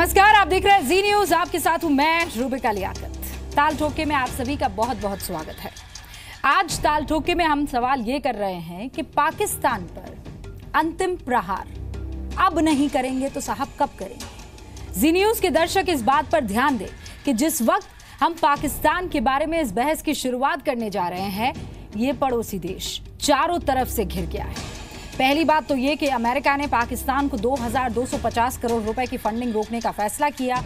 नमस्कार, आप देख रहे हैं जी न्यूज। आपके साथ हूं मैं रूबिका लियाकत। ताल ठोके में आप सभी का बहुत बहुत स्वागत है। आज ताल ठोके में हम सवाल ये कर रहे हैं कि पाकिस्तान पर अंतिम प्रहार अब नहीं करेंगे तो साहब कब करेंगे। जी न्यूज के दर्शक इस बात पर ध्यान दें कि जिस वक्त हम पाकिस्तान के बारे में इस बहस की शुरुआत करने जा रहे हैं, ये पड़ोसी देश चारों तरफ से घिर गया है। पहली बात तो ये कि अमेरिका ने पाकिस्तान को 2250 करोड़ रुपए की फंडिंग रोकने का फैसला किया।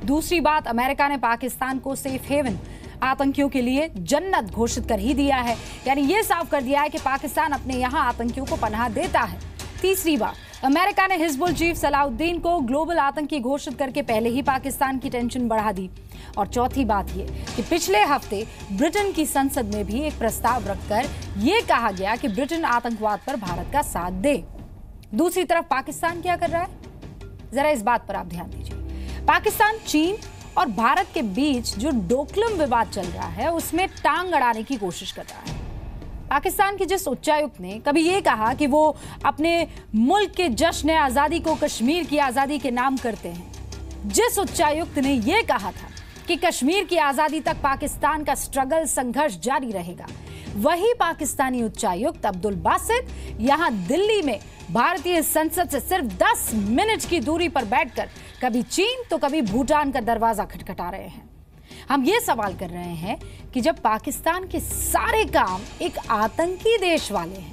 दूसरी बात, अमेरिका ने पाकिस्तान को सेफ हेवन, आतंकियों के लिए जन्नत घोषित कर ही दिया है। यानी ये साफ कर दिया है कि पाकिस्तान अपने यहाँ आतंकियों को पनाह देता है। तीसरी बात, अमेरिका ने हिजबुल चीफ सलाउद्दीन को ग्लोबल आतंकी घोषित करके पहले ही पाकिस्तान की टेंशन बढ़ा दी। और चौथी बात ये कि पिछले हफ्ते ब्रिटेन की संसद में भी एक प्रस्ताव रखकर ये कहा गया कि ब्रिटेन आतंकवाद पर भारत का साथ दे। दूसरी तरफ पाकिस्तान क्या कर रहा है, जरा इस बात पर आप ध्यान दीजिए। पाकिस्तान, चीन और भारत के बीच जो डोकलम विवाद चल रहा है, उसमें टांग अड़ाने की कोशिश कर रहा है। पाकिस्तान के जिस उच्चायुक्त ने कभी ये कहा कि वो अपने मुल्क के जश्न आजादी को कश्मीर की आजादी के नाम करते हैं, जिस उच्चायुक्त ने ये कहा था कि कश्मीर की आजादी तक पाकिस्तान का स्ट्रगल, संघर्ष जारी रहेगा, वही पाकिस्तानी उच्चायुक्त अब्दुल बासित यहां दिल्ली में भारतीय संसद से सिर्फ 10 मिनट की दूरी पर बैठकर कभी चीन तो कभी भूटान का दरवाजा खटखटा रहे हैं। हम ये सवाल कर रहे हैं कि जब पाकिस्तान के सारे काम एक आतंकी देश वाले हैं,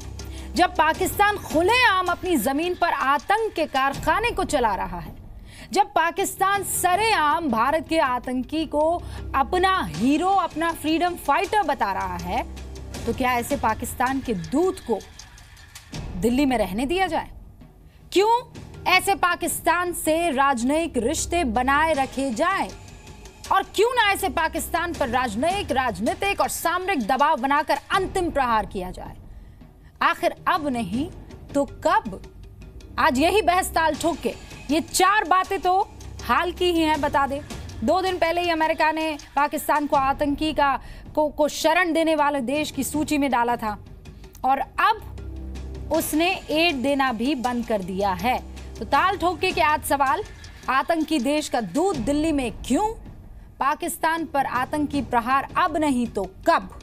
जब पाकिस्तान खुलेआम अपनी जमीन पर आतंक के कारखाने को चला रहा है, जब पाकिस्तान सरेआम भारत के आतंकी को अपना हीरो, अपना फ्रीडम फाइटर बता रहा है, तो क्या ऐसे पाकिस्तान के दूत को दिल्ली में रहने दिया जाए? क्यों ऐसे पाकिस्तान से राजनयिक रिश्ते बनाए रखे जाएं? और क्यों ना ऐसे पाकिस्तान पर राजनयिक, राजनीतिक और सामरिक दबाव बनाकर अंतिम प्रहार किया जाए? आखिर अब नहीं तो कब? आज यही बहस ताल ठोक के। ये चार बातें तो हाल की ही हैं, बता दें। 2 दिन पहले ही अमेरिका ने पाकिस्तान को आतंकी को शरण देने वाले देश की सूची में डाला था और अब उसने एड देना भी बंद कर दिया है। तो ताल ठोके के आज सवाल, आतंकी देश का दूत दिल्ली में क्यों? पाकिस्तान पर आतंकी प्रहार अब नहीं तो कब?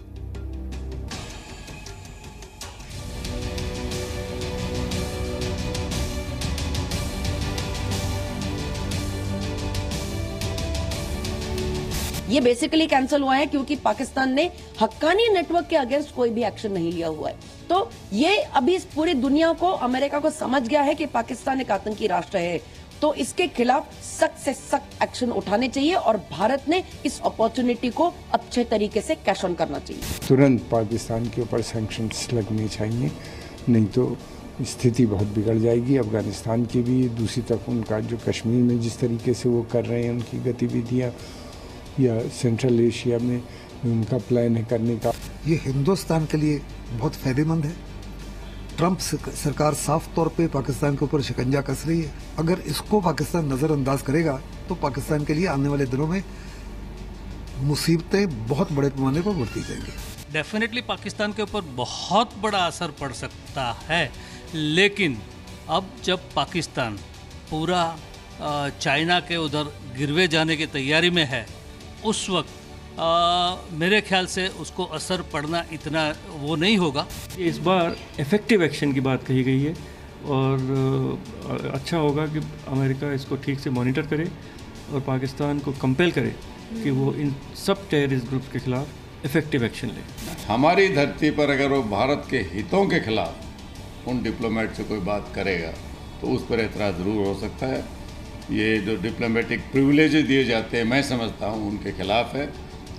ये बेसिकली कैंसिल हुआ है क्योंकि पाकिस्तान ने हक्कानी नेटवर्क के अगेंस्ट कोई भी एक्शन नहीं लिया हुआ है। तो ये अभी इस पूरी दुनिया को, अमेरिका को समझ गया है कि पाकिस्तान एक आतंकी राष्ट्र है, तो इसके खिलाफ सख्त से सख्त एक्शन उठाने चाहिए और भारत ने इस अपॉर्चुनिटी को अच्छे तरीके से कैश ऑन करना चाहिए। तुरंत पाकिस्तान के ऊपर सैंक्शंस लगने चाहिए, नहीं तो स्थिति बहुत बिगड़ जाएगी। अफगानिस्तान की भी, दूसरी तरफ उनका जो कश्मीर में जिस तरीके से वो कर रहे हैं उनकी गतिविधियाँ, या सेंट्रल एशिया में उनका प्लान है करने का, ये हिंदुस्तान के लिए बहुत फायदेमंद है। ट्रंप सरकार साफ तौर पे पाकिस्तान के ऊपर शिकंजा कस रही है। अगर इसको पाकिस्तान नजरअंदाज करेगा तो पाकिस्तान के लिए आने वाले दिनों में मुसीबतें बहुत बड़े पैमाने पर बढ़ती जाएंगी। डेफिनेटली पाकिस्तान के ऊपर बहुत बड़ा असर पड़ सकता है, लेकिन अब जब पाकिस्तान पूरा चाइना के उधर गिरवे जाने की तैयारी में है, उस वक्त मेरे ख्याल से उसको असर पड़ना इतना वो नहीं होगा। इस बार इफ़ेक्टिव एक्शन की बात कही गई है और अच्छा होगा कि अमेरिका इसको ठीक से मॉनिटर करे और पाकिस्तान को कंपेल करे कि वो इन सब टेररिस्ट ग्रुप्स के खिलाफ इफ़ेक्टिव एक्शन ले। हमारी धरती पर अगर वो भारत के हितों के खिलाफ उन डिप्लोमेट से कोई बात करेगा तो उस पर एतराज़ ज़रूर हो सकता है। ये जो डिप्लोमेटिक प्रिविलेजेस दिए जाते हैं, मैं समझता हूँ उनके खिलाफ है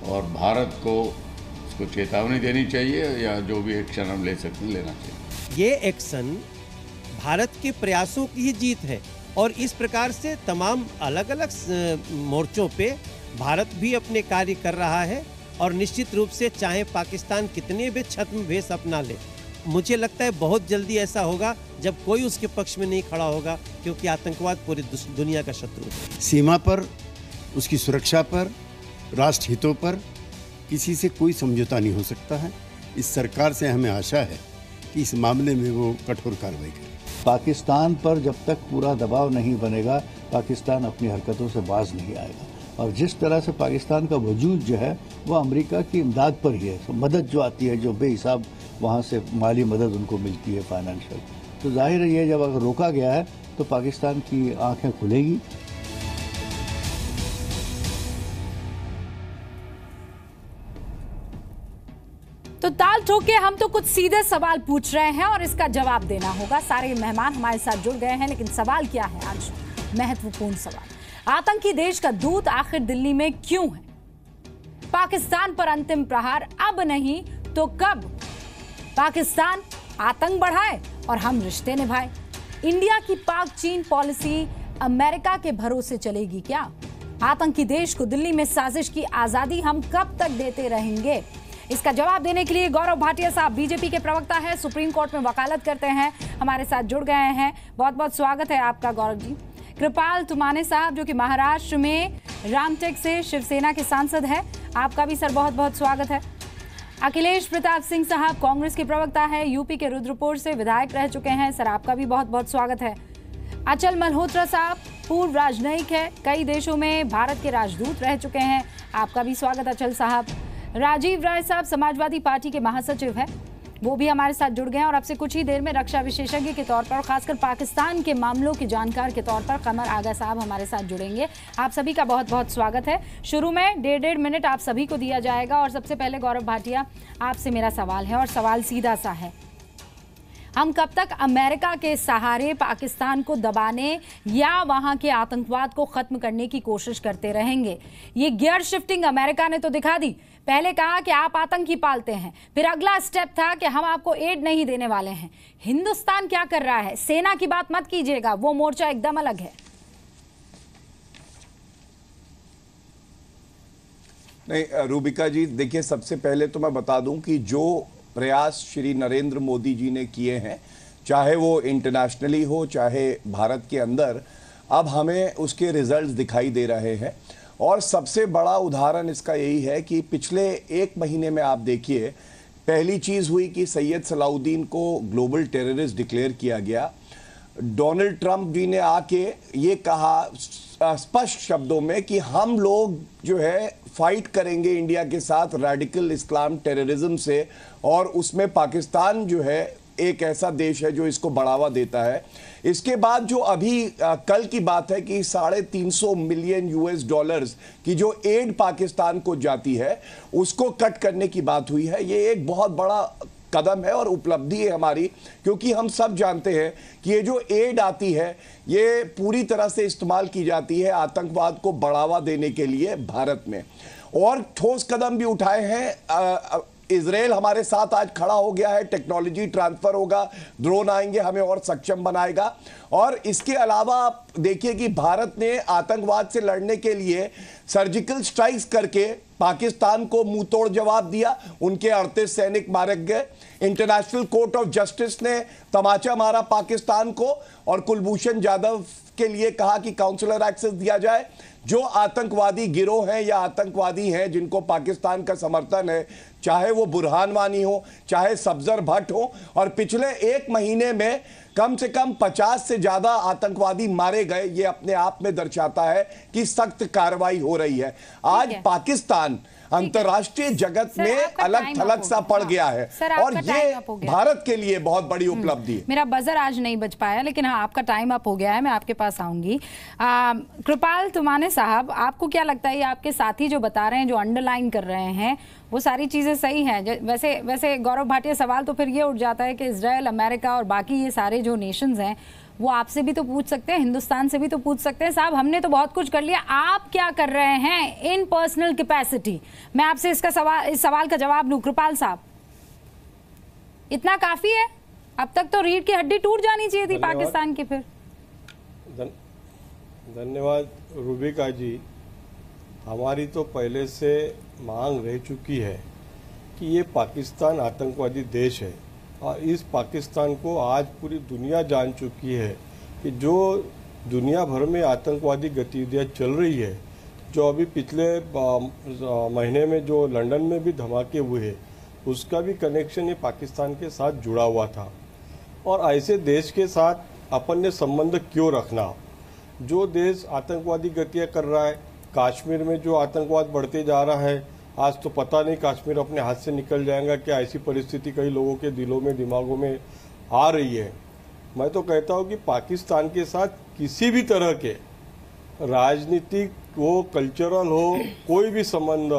और भारत को उसको चेतावनी देनी चाहिए या जो भी एक्शन हम ले सकते हैं लेना चाहिए। ये एक्शन भारत के प्रयासों की ही जीत है और इस प्रकार से तमाम अलग अलग मोर्चों पे भारत भी अपने कार्य कर रहा है और निश्चित रूप से चाहे पाकिस्तान कितने भी छद्म वेश अपना ले, मुझे लगता है बहुत जल्दी ऐसा होगा जब कोई उसके पक्ष में नहीं खड़ा होगा, क्योंकि आतंकवाद पूरी दुनिया का शत्रु है। सीमा पर, उसकी सुरक्षा पर, राष्ट्र हितों पर किसी से कोई समझौता नहीं हो सकता है। इस सरकार से हमें आशा है कि इस मामले में वो कठोर कार्रवाई करे। पाकिस्तान पर जब तक पूरा दबाव नहीं बनेगा, पाकिस्तान अपनी हरकतों से बाज नहीं आएगा। और जिस तरह से पाकिस्तान का वजूद जो है वो अमेरिका की इमदाद पर ही है। तो मदद जो आती है, जो बेहिसाब वहाँ से माली मदद उनको मिलती है, फाइनेंशियल, तो जाहिर है ये जब अगर रोका गया है तो पाकिस्तान की आंखें खुलेगी। तो ताल ठोक के हम तो कुछ सीधे सवाल पूछ रहे हैं और इसका जवाब देना होगा। सारे मेहमान हमारे साथ जुड़ गए हैं, लेकिन सवाल क्या है आज? महत्वपूर्ण सवाल। आतंकी देश का दूत आखिर दिल्ली में क्यों है? पाकिस्तान पर अंतिम प्रहार अब नहीं तो कब? पाकिस्तान आतंक बढ़ाए और हम रिश्ते निभाए। इंडिया की पाक चीन पॉलिसी अमेरिका के भरोसे चलेगी क्या? आतंकी देश को दिल्ली में साजिश की आजादी हम कब तक देते रहेंगे? इसका जवाब देने के लिए गौरव भाटिया साहब बीजेपी के प्रवक्ता है, सुप्रीम कोर्ट में वकालत करते हैं, हमारे साथ जुड़ गए हैं। बहुत बहुत स्वागत है आपका गौरव जी। कृपाल तुमाने साहब जो कि महाराष्ट्र में रामटेक से शिवसेना के सांसद है, आपका भी सर बहुत बहुत स्वागत है। अखिलेश प्रताप सिंह साहब कांग्रेस के प्रवक्ता है, यूपी के रुद्रपुर से विधायक रह चुके हैं, सर आपका भी बहुत बहुत स्वागत है। अचल मल्होत्रा साहब पूर्व राजनयिक है, कई देशों में भारत के राजदूत रह चुके हैं, आपका भी स्वागत अचल साहब। राजीव राय साहब समाजवादी पार्टी के महासचिव हैं, वो भी हमारे साथ जुड़ गए हैं और अब से कुछ ही देर में रक्षा विशेषज्ञ के तौर पर और खासकर पाकिस्तान के मामलों के जानकार के तौर पर कमर आगा साहब हमारे साथ जुड़ेंगे। आप सभी का बहुत बहुत स्वागत है। शुरू में 1.5 मिनट आप सभी को दिया जाएगा और सबसे पहले गौरव भाटिया आपसे मेरा सवाल है और सवाल सीधा सा है, हम कब तक अमेरिका के सहारे पाकिस्तान को दबाने या वहां के आतंकवाद को खत्म करने की कोशिश करते रहेंगे? ये गियर शिफ्टिंग अमेरिका ने तो दिखा दी। पहले कहा कि आप आतंकी पालते हैं, फिर अगला स्टेप था कि हम आपको एड नहीं देने वाले हैं। हिंदुस्तान क्या कर रहा है? सेना की बात मत कीजिएगा, वो मोर्चा एकदम अलग है। नहीं रूबिका जी, देखिए सबसे पहले तो मैं बता दूं कि जो प्रयास श्री नरेंद्र मोदी जी ने किए हैं, चाहे वो इंटरनेशनली हो चाहे भारत के अंदर, अब हमें उसके रिजल्ट्स दिखाई दे रहे हैं। और सबसे बड़ा उदाहरण इसका यही है कि पिछले 1 महीने में आप देखिए, पहली चीज़ हुई कि सैयद सलाउद्दीन को ग्लोबल टेररिस्ट डिक्लेयर किया गया। डोनाल्ड ट्रंप जी ने आके ये कहा स्पष्ट शब्दों में कि हम लोग जो है फाइट करेंगे इंडिया के साथ रेडिकल इस्लाम टेररिज्म से, और उसमें पाकिस्तान जो है एक ऐसा देश है जो इसको बढ़ावा देता है। इसके बाद जो अभी कल की बात है कि $350 मिलियन US की जो एड पाकिस्तान को जाती है उसको कट करने की बात हुई है। ये एक बहुत बड़ा कदम है और उपलब्धि है हमारी, क्योंकि हम सब जानते हैं कि ये जो एड आती है ये पूरी तरह से इस्तेमाल की जाती है आतंकवाद को बढ़ावा देने के लिए भारत में। और ठोस कदम भी उठाए हैं। इजराइल हमारे साथ आज खड़ा हो गया है, टेक्नोलॉजी ट्रांसफर होगा, ड्रोन आएंगे, हमें और सक्षम बनाएगा। और इसके अलावा आप देखिए कि भारत ने आतंकवाद से लड़ने के लिए सर्जिकल स्ट्राइक्स करके पाकिस्तान को मुंह तोड़ जवाब दिया, उनके 38 सैनिक मारे गए। इंटरनेशनल कोर्ट ऑफ जस्टिस ने तमाचा मारा पाकिस्तान को और कुलभूषण जाधव के लिए कहा कि काउंसलर एक्सेस दिया जाए। जो आतंकवादी गिरोह हैं या आतंकवादी हैं जिनको पाकिस्तान का समर्थन है, चाहे वो बुरहान वानी हो चाहे सफदर भट्ट हो, और पिछले 1 महीने में कम से कम 50 से ज्यादा आतंकवादी मारे गए, ये अपने आप में दर्शाता है कि सख्त कार्रवाई हो रही है। आज पाकिस्तान अंतर्राष्ट्रीय जगत में अलग थलग सा पड़ गया है और ये भारत के लिए बहुत बड़ी उपलब्धि है। मेरा बजर आज नहीं बच पाया, लेकिन हाँ आपका टाइम अप हो गया है, मैं आपके पास आऊंगी। कृपाल तुमाने साहब, आपको क्या लगता है ये आपके साथी जो बता रहे हैं, जो अंडरलाइन कर रहे हैं, वो सारी चीजें सही हैं? वैसे गौरव भाटिया, सवाल तो फिर ये उठ जाता है कि इजराइल, अमेरिका और बाकी ये सारे जो नेशंस हैं वो आपसे भी तो पूछ सकते हैं, हिंदुस्तान से भी तो पूछ सकते हैं, साहब हमने तो बहुत कुछ कर लिया, आप क्या कर रहे हैं इन पर्सनल कैपेसिटी? मैं आपसे इस सवाल का जवाब लूं। कृपाल साहब, इतना काफी है? अब तक तो रीढ़ की हड्डी टूट जानी चाहिए थी पाकिस्तान की। फिर धन्यवाद रूबिका जी। हमारी तो पहले से मांग रह चुकी है कि ये पाकिस्तान आतंकवादी देश है और इस पाकिस्तान को आज पूरी दुनिया जान चुकी है कि जो दुनिया भर में आतंकवादी गतिविधियां चल रही है, जो अभी पिछले महीने में जो लंदन में भी धमाके हुए हैं, उसका भी कनेक्शन ये पाकिस्तान के साथ जुड़ा हुआ था। और ऐसे देश के साथ अपन ने संबंध क्यों रखना। जो देश आतंकवादी गतियाँ कर रहा है, कश्मीर में जो आतंकवाद बढ़ते जा रहा है, आज तो पता नहीं कश्मीर अपने हाथ से निकल जाएगा क्या, ऐसी परिस्थिति कई लोगों के दिलों में दिमागों में आ रही है। मैं तो कहता हूँ कि पाकिस्तान के साथ किसी भी तरह के राजनीतिक हो, कल्चरल हो, कोई भी संबंध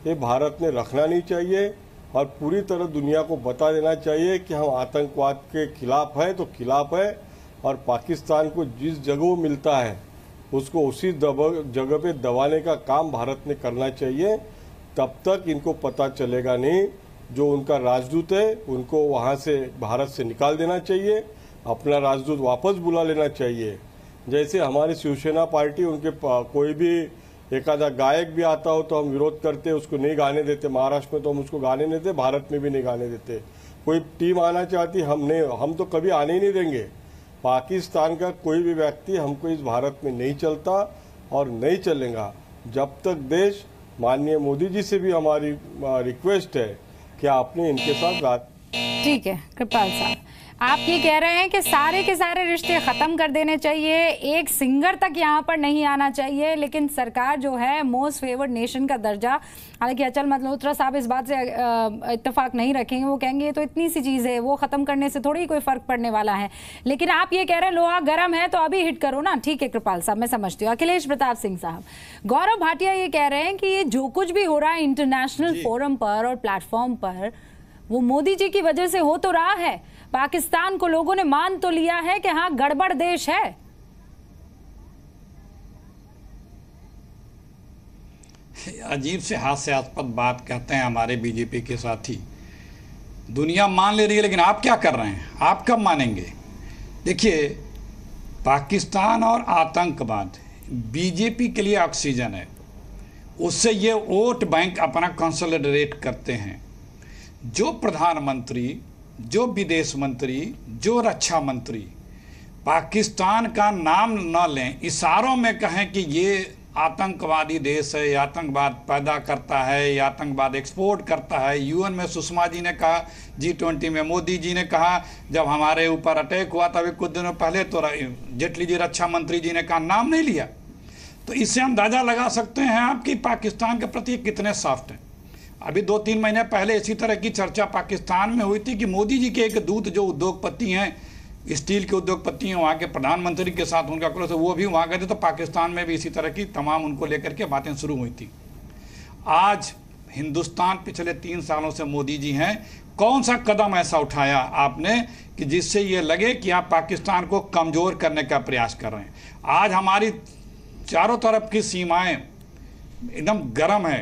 ये भारत ने रखना नहीं चाहिए और पूरी तरह दुनिया को बता देना चाहिए कि हम आतंकवाद के खिलाफ है तो खिलाफ है, और पाकिस्तान को जिस जगह मिलता है उसको उसी जगह पे दबाने का काम भारत ने करना चाहिए। तब तक इनको पता चलेगा नहीं। जो उनका राजदूत है उनको वहाँ से भारत से निकाल देना चाहिए, अपना राजदूत वापस बुला लेना चाहिए। जैसे हमारी शिवसेना पार्टी, उनके कोई भी एक आधा गायक भी आता हो तो हम विरोध करते, उसको नहीं गाने देते। महाराष्ट्र में तो हम उसको गाने नहीं देते, भारत में भी नहीं गाने देते। कोई टीम आना चाहती, हम तो कभी आने ही नहीं देंगे। पाकिस्तान का कोई भी व्यक्ति हमको इस भारत में नहीं चलता और नहीं चलेगा जब तक देश, माननीय मोदी जी से भी हमारी रिक्वेस्ट है कि आपने इनके साथ बात। ठीक है कृपाल साहब, आप ये कह रहे हैं कि सारे के सारे रिश्ते खत्म कर देने चाहिए, एक सिंगर तक यहाँ पर नहीं आना चाहिए, लेकिन सरकार जो है मोस्ट फेवर्ड नेशन का दर्जा, हालांकि अचल मल्होत्रा साहब इस बात से इत्तेफाक नहीं रखेंगे, वो कहेंगे ये तो इतनी सी चीज़ है, वो ख़त्म करने से थोड़ी कोई फ़र्क पड़ने वाला है। लेकिन आप ये कह रहे हैं लोहा गर्म है तो अभी हिट करो ना। ठीक है कृपाल साहब, मैं समझती हूँ। अखिलेश प्रताप सिंह साहब, गौरव भाटिया ये कह रहे हैं कि ये जो कुछ भी हो रहा है इंटरनेशनल फोरम पर और प्लेटफॉर्म पर, वो मोदी जी की वजह से हो तो रहा है। पाकिस्तान को लोगों ने मान तो लिया है कि हाँ गड़बड़ देश है। अजीब से हास्यास्पद बात कहते हैं हमारे बीजेपी के साथी। दुनिया मान ले रही है लेकिन आप क्या कर रहे हैं, आप कब मानेंगे? देखिए, पाकिस्तान और आतंकवाद बीजेपी के लिए ऑक्सीजन है, उससे ये वोट बैंक अपना कंसोलिडेट करते हैं। जो प्रधानमंत्री, जो विदेश मंत्री, जो रक्षा मंत्री पाकिस्तान का नाम न लें, इशारों में कहें कि ये आतंकवादी देश है, ये आतंकवाद पैदा करता है, ये आतंकवाद एक्सपोर्ट करता है। यूएन में सुषमा जी ने कहा, G20 में मोदी जी ने कहा, जब हमारे ऊपर अटैक हुआ तभी कुछ दिनों पहले तो जेटली जी रक्षा मंत्री जी ने कहा, नाम नहीं लिया। तो इससे अंदाज़ा लगा सकते हैं आप कि पाकिस्तान के प्रति कितने सॉफ्ट हैं। अभी 2-3 महीने पहले इसी तरह की चर्चा पाकिस्तान में हुई थी कि मोदी जी के एक दूत जो उद्योगपति हैं, स्टील के उद्योगपति हैं, वहाँ के प्रधानमंत्री के साथ उनका क्लोज, वो भी वहाँ गए थे। तो पाकिस्तान में भी इसी तरह की तमाम उनको लेकर के बातें शुरू हुई थी। आज हिंदुस्तान पिछले 3 सालों से मोदी जी हैं, कौन सा कदम ऐसा उठाया आपने कि जिससे ये लगे कि आप पाकिस्तान को कमज़ोर करने का प्रयास कर रहे हैं? आज हमारी चारों तरफ की सीमाएँ एकदम गर्म है,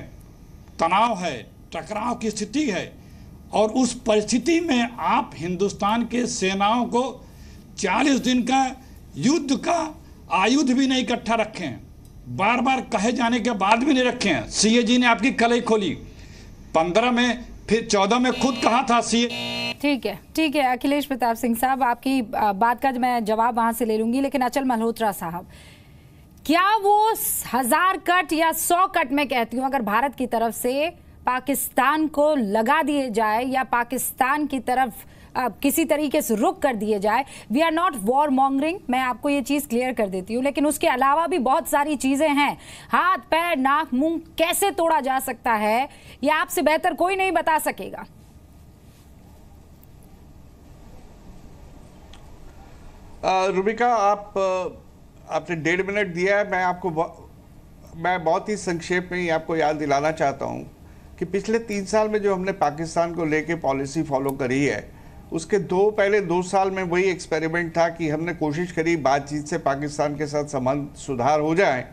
तनाव है, टकराव की स्थिति है, और उस परिस्थिति में आप हिंदुस्तान के सेनाओं को 40 दिन का युद्ध का आयुध भी नहीं इकट्ठा रखे हैं, बार बार कहे जाने के बाद भी नहीं रखे हैं। सीएजी ने आपकी कलई खोली 15 में, फिर 14 में खुद कहा था सीए। ठीक है अखिलेश प्रताप सिंह साहब, आपकी बात का मैं जवाब वहां से ले लूंगी, लेकिन अचल मल्होत्रा साहब, क्या वो 1000 कट या 100 कट में कहती हूँ, अगर भारत की तरफ से पाकिस्तान को लगा दिए जाए या पाकिस्तान की तरफ किसी तरीके से रुक कर दिए जाए, we are not warmongering, मैं आपको ये चीज क्लियर कर देती हूँ, लेकिन उसके अलावा भी बहुत सारी चीजें हैं। हाथ पैर नाक मुंह कैसे तोड़ा जा सकता है ये आपसे बेहतर कोई नहीं बता सकेगा। रुबिका, आपने 1.5 मिनट दिया है, मैं बहुत ही संक्षेप में ही आपको याद दिलाना चाहता हूं कि पिछले 3 साल में जो हमने पाकिस्तान को लेके पॉलिसी फॉलो करी है, उसके पहले 2 साल में वही एक्सपेरिमेंट था कि हमने कोशिश करी बातचीत से पाकिस्तान के साथ संबंध सुधार हो जाए।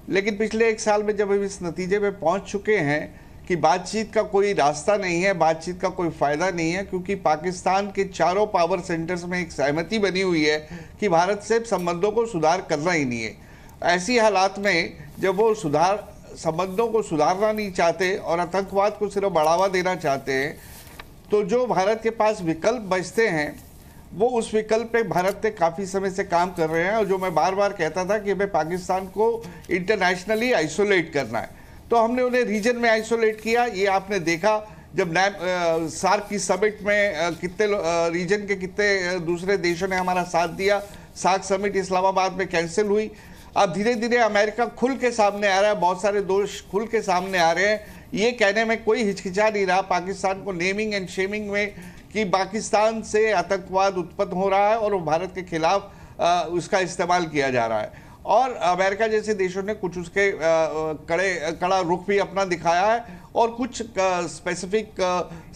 लेकिन पिछले 1 साल में जब हम इस नतीजे पे पहुंच चुके हैं कि बातचीत का कोई रास्ता नहीं है, बातचीत का कोई फ़ायदा नहीं है, क्योंकि पाकिस्तान के चारों पावर सेंटर्स में एक सहमति बनी हुई है कि भारत से संबंधों को सुधार करना ही नहीं है। ऐसी हालात में जब वो संबंधों को सुधारना नहीं चाहते और आतंकवाद को सिर्फ बढ़ावा देना चाहते हैं, तो जो भारत के पास विकल्प बचते हैं वो उस विकल्प पे भारत ने काफ़ी समय से काम कर रहे हैं। और जो मैं बार बार कहता था कि हमें पाकिस्तान को इंटरनेशनली आइसोलेट करना है, तो हमने उन्हें रीजन में आइसोलेट किया। ये आपने देखा जब सार्क की समिट में कितने रीजन के कितने दूसरे देशों ने हमारा साथ दिया। सार्क समिट इस्लामाबाद में कैंसिल हुई। अब धीरे धीरे अमेरिका खुल के सामने आ रहा है, बहुत सारे दोष खुल के सामने आ रहे हैं। ये कहने में कोई हिचकिचा नहीं रहा पाकिस्तान को नेमिंग एंड शेमिंग में कि पाकिस्तान से आतंकवाद उत्पन्न हो रहा है और वो भारत के खिलाफ उसका इस्तेमाल किया जा रहा है। और अमेरिका जैसे देशों ने कुछ उसके कड़ा रुख भी अपना दिखाया है और कुछ स्पेसिफिक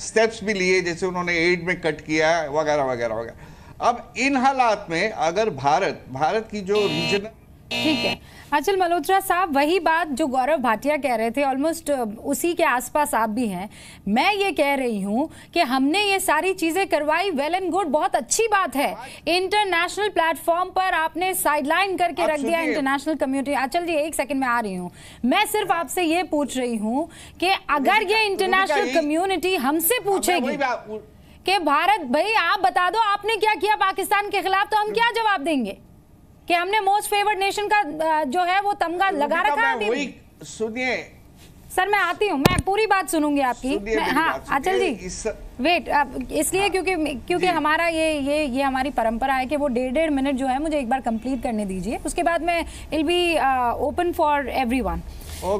स्टेप्स भी लिए, जैसे उन्होंने एड में कट किया है वगैरह वगैरह वगैरह। अब इन हालात में अगर भारत की जो रीजन, ठीक है आंचल मल्होत्रा साहब, वही बात जो गौरव भाटिया कह रहे थे, ऑलमोस्ट उसी के आसपास आप भी हैं। मैं ये कह रही हूं कि हमने ये सारी चीजें करवाई, वेल एंड गुड, बहुत अच्छी बात है। इंटरनेशनल प्लेटफॉर्म पर आपने साइडलाइन करके रख दिया इंटरनेशनल कम्युनिटी। आंचल जी एक सेकंड में आ रही हूँ। मैं सिर्फ आपसे ये पूछ रही हूँ कि अगर ये इंटरनेशनल कम्युनिटी हमसे पूछेगी कि भारत भाई आप बता दो आपने क्या किया पाकिस्तान के खिलाफ, तो हम क्या जवाब देंगे कि हमने मोस्ट फेवर्ड नेशन का जो है वो तमगा लगा रखा है। सुनिए सर, मैं आती हूँ, मैं पूरी बात सुनूंगी आपकी। हाँ अचल जी वेट, इसलिए क्योंकि हमारा ये हमारी परंपरा है कि वो 1.5 मिनट जो है मुझे एक बार कंप्लीट करने दीजिए, उसके बाद मैं इल बी ओपन फॉर एवरीवन।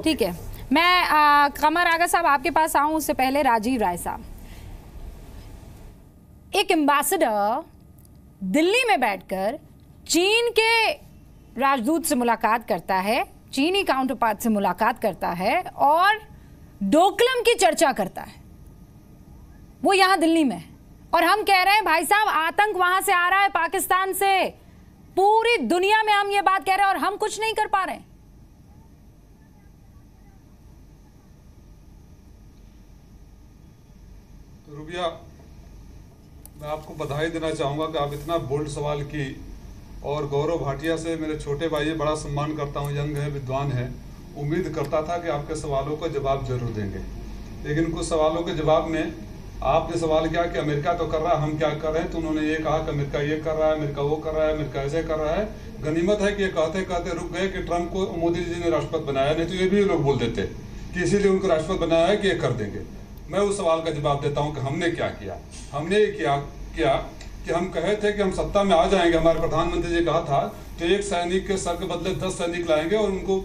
ठीक है, मैं कमर आगा साहब आपके पास आऊं उससे पहले राजीव राय साहब, एक एम्बेसडर दिल्ली में बैठकर चीन के राजदूत से मुलाकात करता है, चीनी काउंटर पार्ट से मुलाकात करता है और डोकलम की चर्चा करता है, वो यहां दिल्ली में। और हम कह रहे हैं भाई साहब आतंक वहां से आ रहा है पाकिस्तान से, पूरी दुनिया में हम ये बात कह रहे हैं और हम कुछ नहीं कर पा रहे हैं। तो रुबिया, मैं आपको बधाई देना चाहूंगा कि आप इतना बोल्ड सवाल की, और गौरव भाटिया से मेरे छोटे भाई बड़ा सम्मान करता हूँ, यंग है, विद्वान है, उम्मीद करता था कि आपके सवालों का जवाब जरूर देंगे। लेकिन कुछ सवालों के जवाब में आपने सवाल किया कि अमेरिका तो कर रहा है, हम क्या कर रहे हैं, तो उन्होंने ये कहा कि अमेरिका ये कर रहा है, अमेरिका वो कर रहा है, अमेरिका ऐसे कर रहा है। गनीमत है कि ये कहते कहते रुक गए कि ट्रंप को मोदी जी ने राष्ट्रपति बनाया, नहीं तो ये भी लोग बोल देते कि इसीलिए उनको राष्ट्रपति बनाया है कि ये कर देंगे। मैं उस सवाल का जवाब देता हूँ कि हमने क्या किया। हमने ये किया कि हम कहे थे कि हम सत्ता में आ जाएंगे, हमारे प्रधानमंत्री जी कहा था, तो एक सैनिक के सर के बदले 10 सैनिक लाएंगे और उनको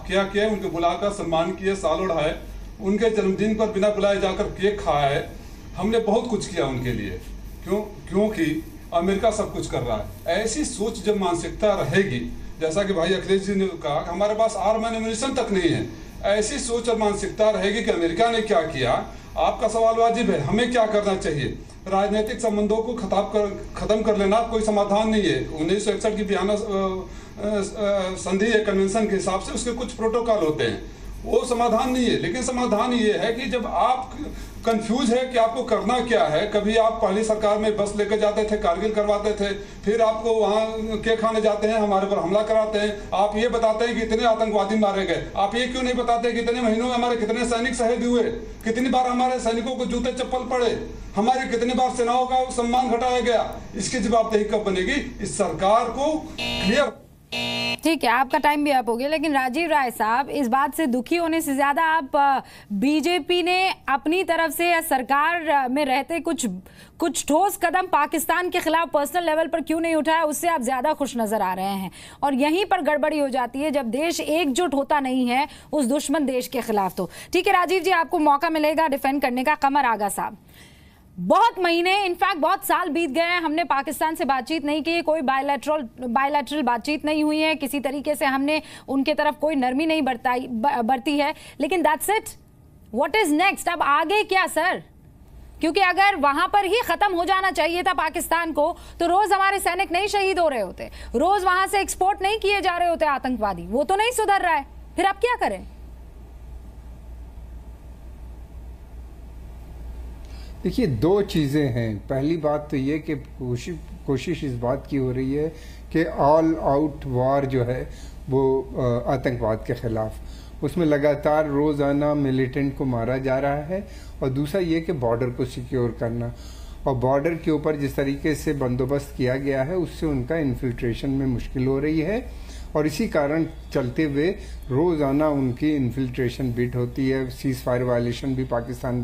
क्या किया, उनको बुलाकर सम्मान किए, साल उड़ाए, उनके जन्मदिन पर बिना बुलाए जाकर केक खाए। हमने बहुत कुछ किया उनके लिए, क्योंकि अमेरिका सब कुछ कर रहा है। ऐसी सोच जब मानसिकता रहेगी, जैसा कि भाई अखिलेश जी ने कहा कि हमारे पास आर्म एंड एम्यूनिशन तक नहीं है, ऐसी सोच और मानसिकता रहेगी कि अमेरिका ने क्या किया। आपका सवाल वाजिब है, हमें क्या करना चाहिए। राजनीतिक संबंधों को खत्म कर लेना कोई समाधान नहीं है। 1961 की वियना संधि या कन्वेंशन के हिसाब से उसके कुछ प्रोटोकॉल होते हैं, वो समाधान नहीं है। लेकिन समाधान ये है कि जब आप कंफ्यूज है कि आपको करना क्या है, कभी आप पहली सरकार में बस लेकर जाते थे, कारगिल करवाते थे, फिर आपको वहाँ के खाने जाते हैं, हमारे पर हमला कराते हैं, आप ये बताते हैं कि इतने आतंकवादी मारे गए, आप ये क्यों नहीं बताते कि इतने महीनों में हमारे कितने सैनिक शहीद हुए, कितनी बार हमारे सैनिकों को जूते चप्पल पड़े, हमारे कितनी बार सेनाओं का सम्मान घटाया गया। इसकी जवाबदेही कब बनेगी, इस सरकार को क्लियर। ठीक है, आपका टाइम भी अप हो गया, लेकिन राजीव राय साहब, इस बात से दुखी होने से ज्यादा आप बीजेपी ने अपनी तरफ से या सरकार में रहते कुछ ठोस कदम पाकिस्तान के खिलाफ पर्सनल लेवल पर क्यों नहीं उठाया, उससे आप ज्यादा खुश नजर आ रहे हैं। और यहीं पर गड़बड़ी हो जाती है जब देश एकजुट होता नहीं है उस दुश्मन देश के खिलाफ। तो ठीक है राजीव जी, आपको मौका मिलेगा डिफेंड करने का। कमर आगा साहब, बहुत महीने, इनफैक्ट बहुत साल बीत गए हैं, हमने पाकिस्तान से बातचीत नहीं की, कोई बायलैटरल बातचीत नहीं हुई है, किसी तरीके से हमने उनके तरफ कोई नरमी नहीं बरती है। लेकिन that's it, what is next? अब आगे क्या सर? क्योंकि अगर वहां पर ही खत्म हो जाना चाहिए था पाकिस्तान को, तो रोज हमारे सैनिक नहीं शहीद हो रहे होते, रोज वहां से एक्सपोर्ट नहीं किए जा रहे होते आतंकवादी, वो तो नहीं सुधर रहा है, फिर अब क्या करें? देखिए, दो चीज़ें हैं। पहली बात तो ये कि कोशिश इस बात की हो रही है कि ऑल आउट वार जो है वो आतंकवाद के ख़िलाफ़, उसमें लगातार रोज़ाना मिलिटेंट को मारा जा रहा है। और दूसरा ये कि बॉर्डर को सिक्योर करना, और बॉर्डर के ऊपर जिस तरीके से बंदोबस्त किया गया है उससे उनका इन्फिल्ट्रेशन में मुश्किल हो रही है। और इसी कारण चलते हुए रोज़ाना उनकी इन्फिल्ट्रेशन बिट होती है, सीज़ फायर वायलेशन भी पाकिस्तान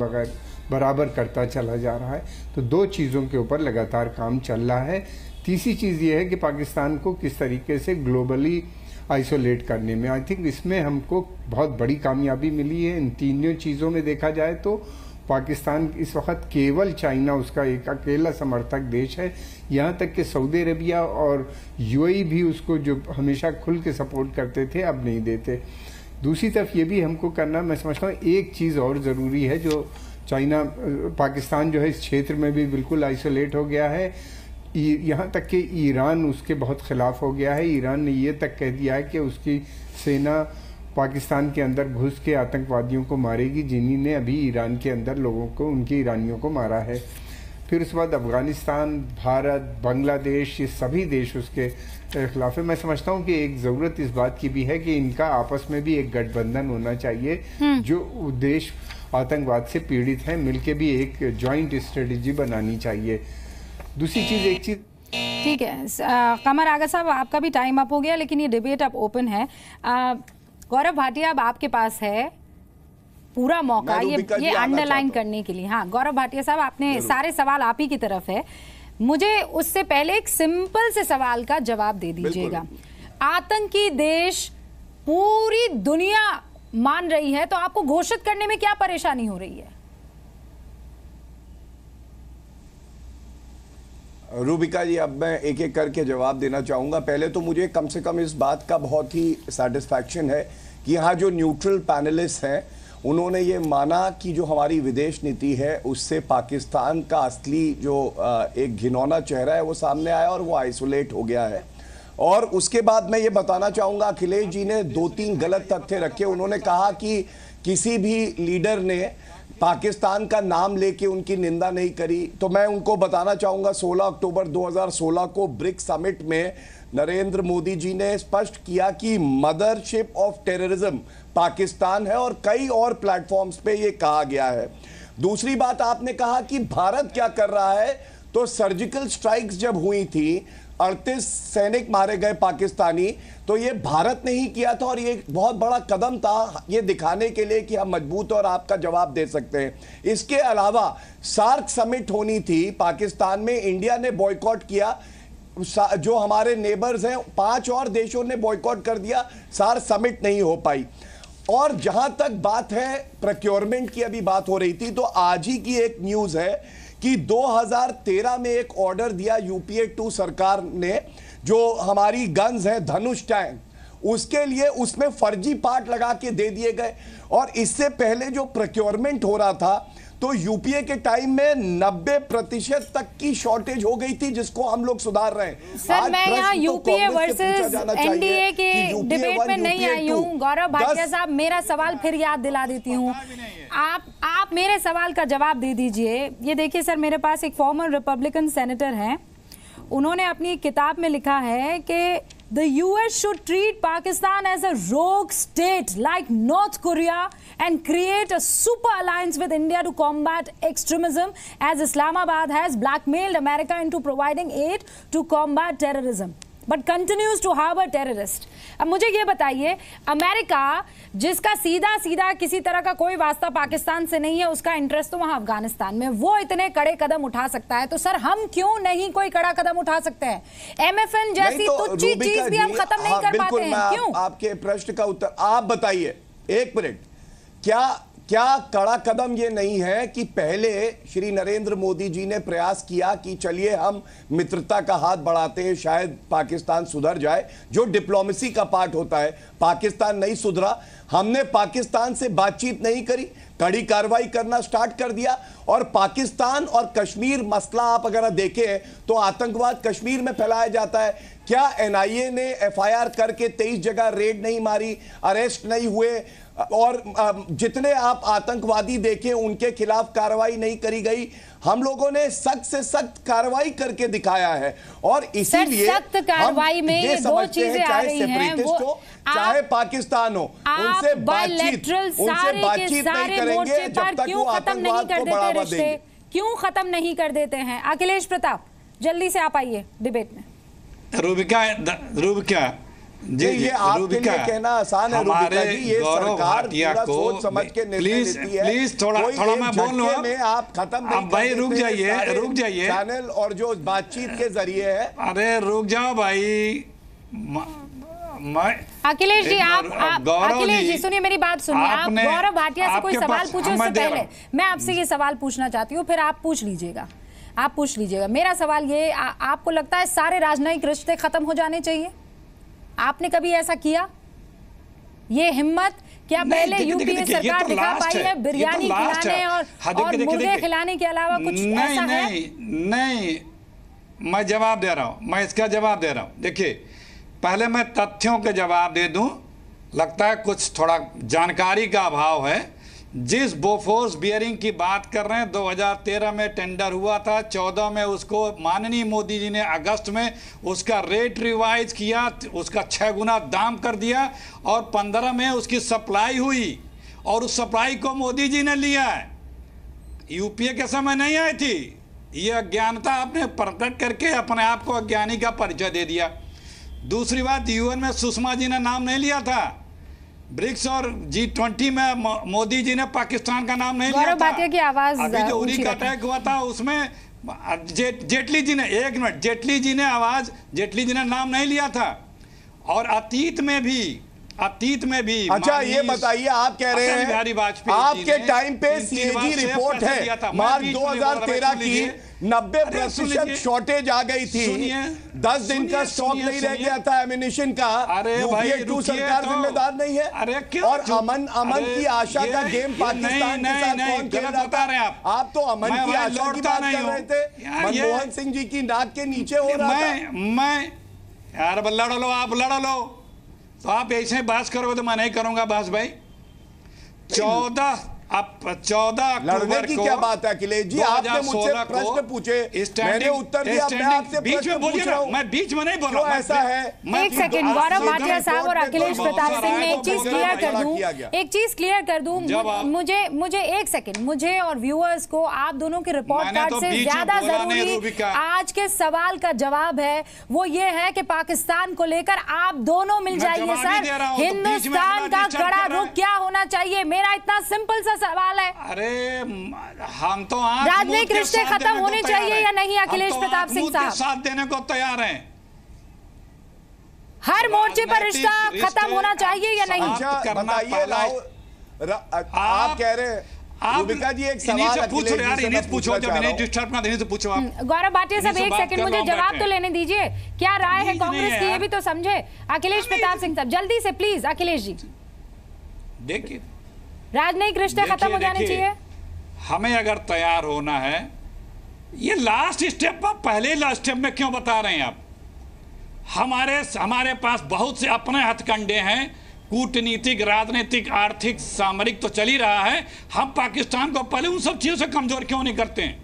बराबर करता चला जा रहा है। तो दो चीज़ों के ऊपर लगातार काम चल रहा है। तीसरी चीज़ ये है कि पाकिस्तान को किस तरीके से ग्लोबली आइसोलेट करने में, आई थिंक इसमें हमको बहुत बड़ी कामयाबी मिली है। इन तीनों चीज़ों में देखा जाए तो पाकिस्तान इस वक्त केवल चाइना उसका एक अकेला समर्थक देश है। यहाँ तक कि सऊदी अरबिया और यूएई भी उसको जो हमेशा खुल के सपोर्ट करते थे अब नहीं देते। दूसरी तरफ ये भी हमको करना, मैं समझता हूँ एक चीज़ और ज़रूरी है, जो चाइना पाकिस्तान जो है इस क्षेत्र में भी बिल्कुल आइसोलेट हो गया है। यहाँ तक कि ईरान उसके बहुत ख़िलाफ़ हो गया है। ईरान ने ये तक कह दिया है कि उसकी सेना पाकिस्तान के अंदर घुस के आतंकवादियों को मारेगी जिन्हीं ने अभी ईरान के अंदर लोगों को, उनके ईरानियों को मारा है। फिर उसके बाद अफ़गानिस्तान, भारत, बांग्लादेश, ये सभी देश उसके खिलाफ है। मैं समझता हूँ कि एक ज़रूरत इस बात की भी है कि इनका आपस में भी एक गठबंधन होना चाहिए, जो देश आतंकवाद से पीड़ित हैं, मिलके भी एक जॉइंट स्ट्रेटजी बनानी चाहिए। दूसरी चीज़, एक चीज़, ठीक है कमर आगा साहब, आपका भी टाइम अप हो गया, लेकिन ये डिबेट अब ओपन है। गौरव भाटिया, अब आपके पास है पूरा मौका ये अंडरलाइन करने के लिए। हाँ गौरव भाटिया साहब, आपने सारे सवाल आप ही की तरफ है, मुझे उससे पहले एक सिंपल से सवाल का जवाब दे दीजिएगा। आतंकी देश पूरी दुनिया मान रही है, तो आपको घोषित करने में क्या परेशानी हो रही है? रूबिका जी, अब मैं एक एक करके जवाब देना चाहूँगा। पहले तो मुझे कम से कम इस बात का बहुत ही सेटिस्फैक्शन है कि यहाँ जो न्यूट्रल पैनलिस्ट हैं उन्होंने ये माना कि जो हमारी विदेश नीति है उससे पाकिस्तान का असली जो एक घिनौना चेहरा है वो सामने आया और वो आइसोलेट हो गया है। और उसके बाद मैं ये बताना चाहूँगा, अखिलेश जी ने 2-3 गलत तथ्य रखे। उन्होंने कहा कि किसी भी लीडर ने पाकिस्तान का नाम लेके उनकी निंदा नहीं करी। तो मैं उनको बताना चाहूँगा 16 अक्टूबर 2016 को ब्रिक्स समिट में नरेंद्र मोदी जी ने स्पष्ट किया कि मदरशिप ऑफ टेररिज्म पाकिस्तान है, और कई और प्लेटफॉर्म्स पे ये कहा गया है। दूसरी बात, आपने कहा कि भारत क्या कर रहा है, तो सर्जिकल स्ट्राइक्स जब हुई थी 38 सैनिक मारे गए पाकिस्तानी, तो ये भारत ने ही किया था और ये बहुत बड़ा कदम था ये दिखाने के लिए कि हम मजबूत और आपका जवाब दे सकते हैं। इसके अलावा सार्क समिट होनी थी पाकिस्तान में, इंडिया ने बॉयकॉट किया, जो हमारे नेबर्स हैं 5 और देशों ने बॉयकॉट कर दिया, सार्क समिट नहीं हो पाई। और जहां तक बात है प्रोक्योरमेंट की, अभी बात हो रही थी, तो आज ही की एक न्यूज है कि 2013 में एक ऑर्डर दिया यूपीए 2 सरकार ने, जो हमारी गन्स हैं धनुष टैंक, उसके लिए उसमें फर्जी पार्ट लगा के दे दिए गए। और इससे पहले जो प्रोक्योरमेंट हो रहा था तो यूपीए के टाइम में 90% तक की शॉर्टेज हो गई थी, जिसको हम लोग सुधार रहे हैं। सर मैं यहाँ यूपीए वर्सेस एनडीए के डिबेट में नहीं आई हूँ। गौरव भाटिया साहब, मेरा सवाल फिर याद दिला देती हूँ, आप मेरे सवाल का जवाब दे दीजिए। ये देखिए सर, मेरे पास एक फॉर्मर रिपब्लिकन सेनेटर हैं, उन्होंने अपनी किताब में लिखा है कि the US should treat Pakistan as a rogue state like North Korea and create a super alliance with India to combat extremism, as Islamabad has blackmailed America into providing aid to combat terrorism but continues to harbor terrorists. अब मुझे ये बताइए, America जिसका सीधा सीधा किसी तरह का कोई वास्ता पाकिस्तान से नहीं है, उसका इंटरेस्ट तो वहां अफगानिस्तान में, वो इतने कड़े कदम उठा सकता है, तो सर हम क्यों नहीं कोई कड़ा कदम उठा सकते हैं? एमएफएन जैसी तुच्छी चीज भी हम खत्म नहीं कर पाते हैं, क्यों? आपके प्रश्न का उत्तर आप बताइए, एक मिनट, क्या कड़ा कदम ये नहीं है कि पहले श्री नरेंद्र मोदी जी ने प्रयास किया कि चलिए हम मित्रता का हाथ बढ़ाते हैं, शायद पाकिस्तान सुधर जाए, जो डिप्लोमेसी का पार्ट होता है। पाकिस्तान नहीं सुधरा, हमने पाकिस्तान से बातचीत नहीं करी, कड़ी कार्रवाई करना स्टार्ट कर दिया। और पाकिस्तान और कश्मीर मसला आप अगर देखें तो आतंकवाद कश्मीर में फैलाया जाता है। क्या एनआईए ने एफआईआर करके 23 जगह रेड नहीं मारी, अरेस्ट नहीं हुए, और जितने आप आतंकवादी देखें उनके खिलाफ कार्रवाई नहीं करी गई? हम लोगों ने सख्त से सख्त कार्रवाई करके दिखाया है, और इसीलिए सख्त कार्रवाई में ये दो चीजें आ रही हैं, वो चाहे पाकिस्तान हो, उनसे बातचीत नहीं करेंगे जब तक वो आतंकवाद को बढ़ावा देंगे। क्यों खत्म नहीं कर देते हैं? अखिलेश प्रताप, जल्दी से आप आइए डिबेट में। रूबिका, ये आपके लिए कहना आसान है रूबिका जी, ये सरकार पूरा सोच समझ के निर्णय लेती है। प्लीज थोड़ा मैं बोल लूं, में आप खत्म नहीं भाई रुक जाइए चैनल और जो बातचीत के जरिए है। अरे रुक जाओ भाई, अखिलेश जी अखिलेश जी सुनिए मेरी बात सुनिए। आप गौरव भाटिया से कोई सवाल पूछे उससे पहले मैं आपसे ये सवाल पूछना चाहती हूँ, फिर आप पूछ लीजिएगा। मेरा सवाल ये, आपको लगता है सारे राजनयिक रिश्ते खत्म हो जाने चाहिए? आपने कभी ऐसा किया? ये हिम्मत क्या पहले यूपीए सरकार दिखा पाई है बिरयानी खिलाने और मुर्गे खिलाने के अलावा कुछ ऐसा है? नहीं, मैं जवाब दे रहा हूं, मैं इसका जवाब दे रहा हूं। देखिए, पहले मैं तथ्यों के जवाब दे दूं। लगता है कुछ थोड़ा जानकारी का अभाव है। जिस बोफोर्स बियरिंग की बात कर रहे हैं, 2013 में टेंडर हुआ था, 14 में उसको माननीय मोदी जी ने अगस्त में उसका रेट रिवाइज किया, उसका 6 गुना दाम कर दिया, और 15 में उसकी सप्लाई हुई, और उस सप्लाई को मोदी जी ने लिया है। यूपीए के समय नहीं आई थी। ये अज्ञानता आपने प्रकट करके अपने आप को अज्ञानी का परिचय दे दिया। दूसरी बात, यूएन में सुषमा जी ने नाम नहीं लिया था। ब्रिक्स और G20 में मोदी जी ने पाकिस्तान का नाम नहीं लिया था। की आवाज अभी जो उरी का अटैक हुआ था उसमें जेटली जी ने, एक मिनट, जेटली जी ने नाम नहीं लिया था। और अतीत में भी अच्छा ये बताइए, आप कह रहे हैं आपके टाइम पे सीएजी रिपोर्ट है मार्च 2013 की 90% शॉर्टेज आ गई थी, 10 दिन का स्टॉक नहीं रह गया था एमिनिशन का। यूपीए 2 सरकार जिम्मेदार नहीं है? और अमन की आशा का गेम पाकिस्तान के साथ कौन खेल रहा है? आप तो अमन की आशा की बात कर रहे थे, मनमोहन सिंह जी की नाक के नीचे हो रहा था। यार लड़ लो, आप लड़ लो, तो आप ऐसे बहस करोगे तो मैं नहीं करूंगा बहस भाई। 14 लड़ने की क्या बात है अखिलेश जी? आपने मुझसे प्रश्न पूछे, मैंने उत्तर दिया, मैं आपसे प्रश्न पूछ रहा हूं। मैं बीच में नहीं बोल रहा हूं। ऐसा है, एक सेकंड, गौरव भाटिया साहब और अखिलेश प्रताप सिंह, मैं एक चीज क्लियर कर दूं, मुझे एक सेकंड, मुझे और व्यूअर्स को आप दोनों के रिपोर्ट कार्ड से ज्यादा जरूरी आज के सवाल का जवाब है, वो ये है कि पाकिस्तान को लेकर आप दोनों मिल जाइए सर। हिंदुस्तान का कड़ा रुख क्या होना चाहिए, मेरा इतना सिंपल सा सवाल है। अरे हम तो राजनीतिक रिश्ते खत्म होने चाहिए या नहीं अखिलेश प्रताप सिंह साहब? साथ देने को तैयार हैं। हर मोर्चे पर रिश्ता खत्म होना चाहिए या नहीं? आप कह रहे हैं रूबिका जी, एक सवाल पूछो यार, इन्हीं से पूछो, जब इन्हें डिस्टर्ब ना देने से पूछो आप। गौरव भाटिया साहब एक सेकंड, मुझे जवाब तो लेने दीजिए। क्या राय है कांग्रेस की, ये भी तो समझे। अखिलेश प्रताप सिंह साहब जल्दी से प्लीज। अखिलेश जी देखिए, राजनयिक रिश्ते खत्म हो जाने चाहिए। हमें अगर तैयार होना है, ये लास्ट स्टेप पर पहले लास्ट स्टेप में क्यों बता रहे हैं आप? हमारे पास बहुत से अपने हथकंडे हैं, कूटनीतिक, राजनीतिक, आर्थिक, सामरिक तो चल ही रहा है। हम पाकिस्तान को पहले उन सब चीजों से कमजोर क्यों नहीं करते हैं?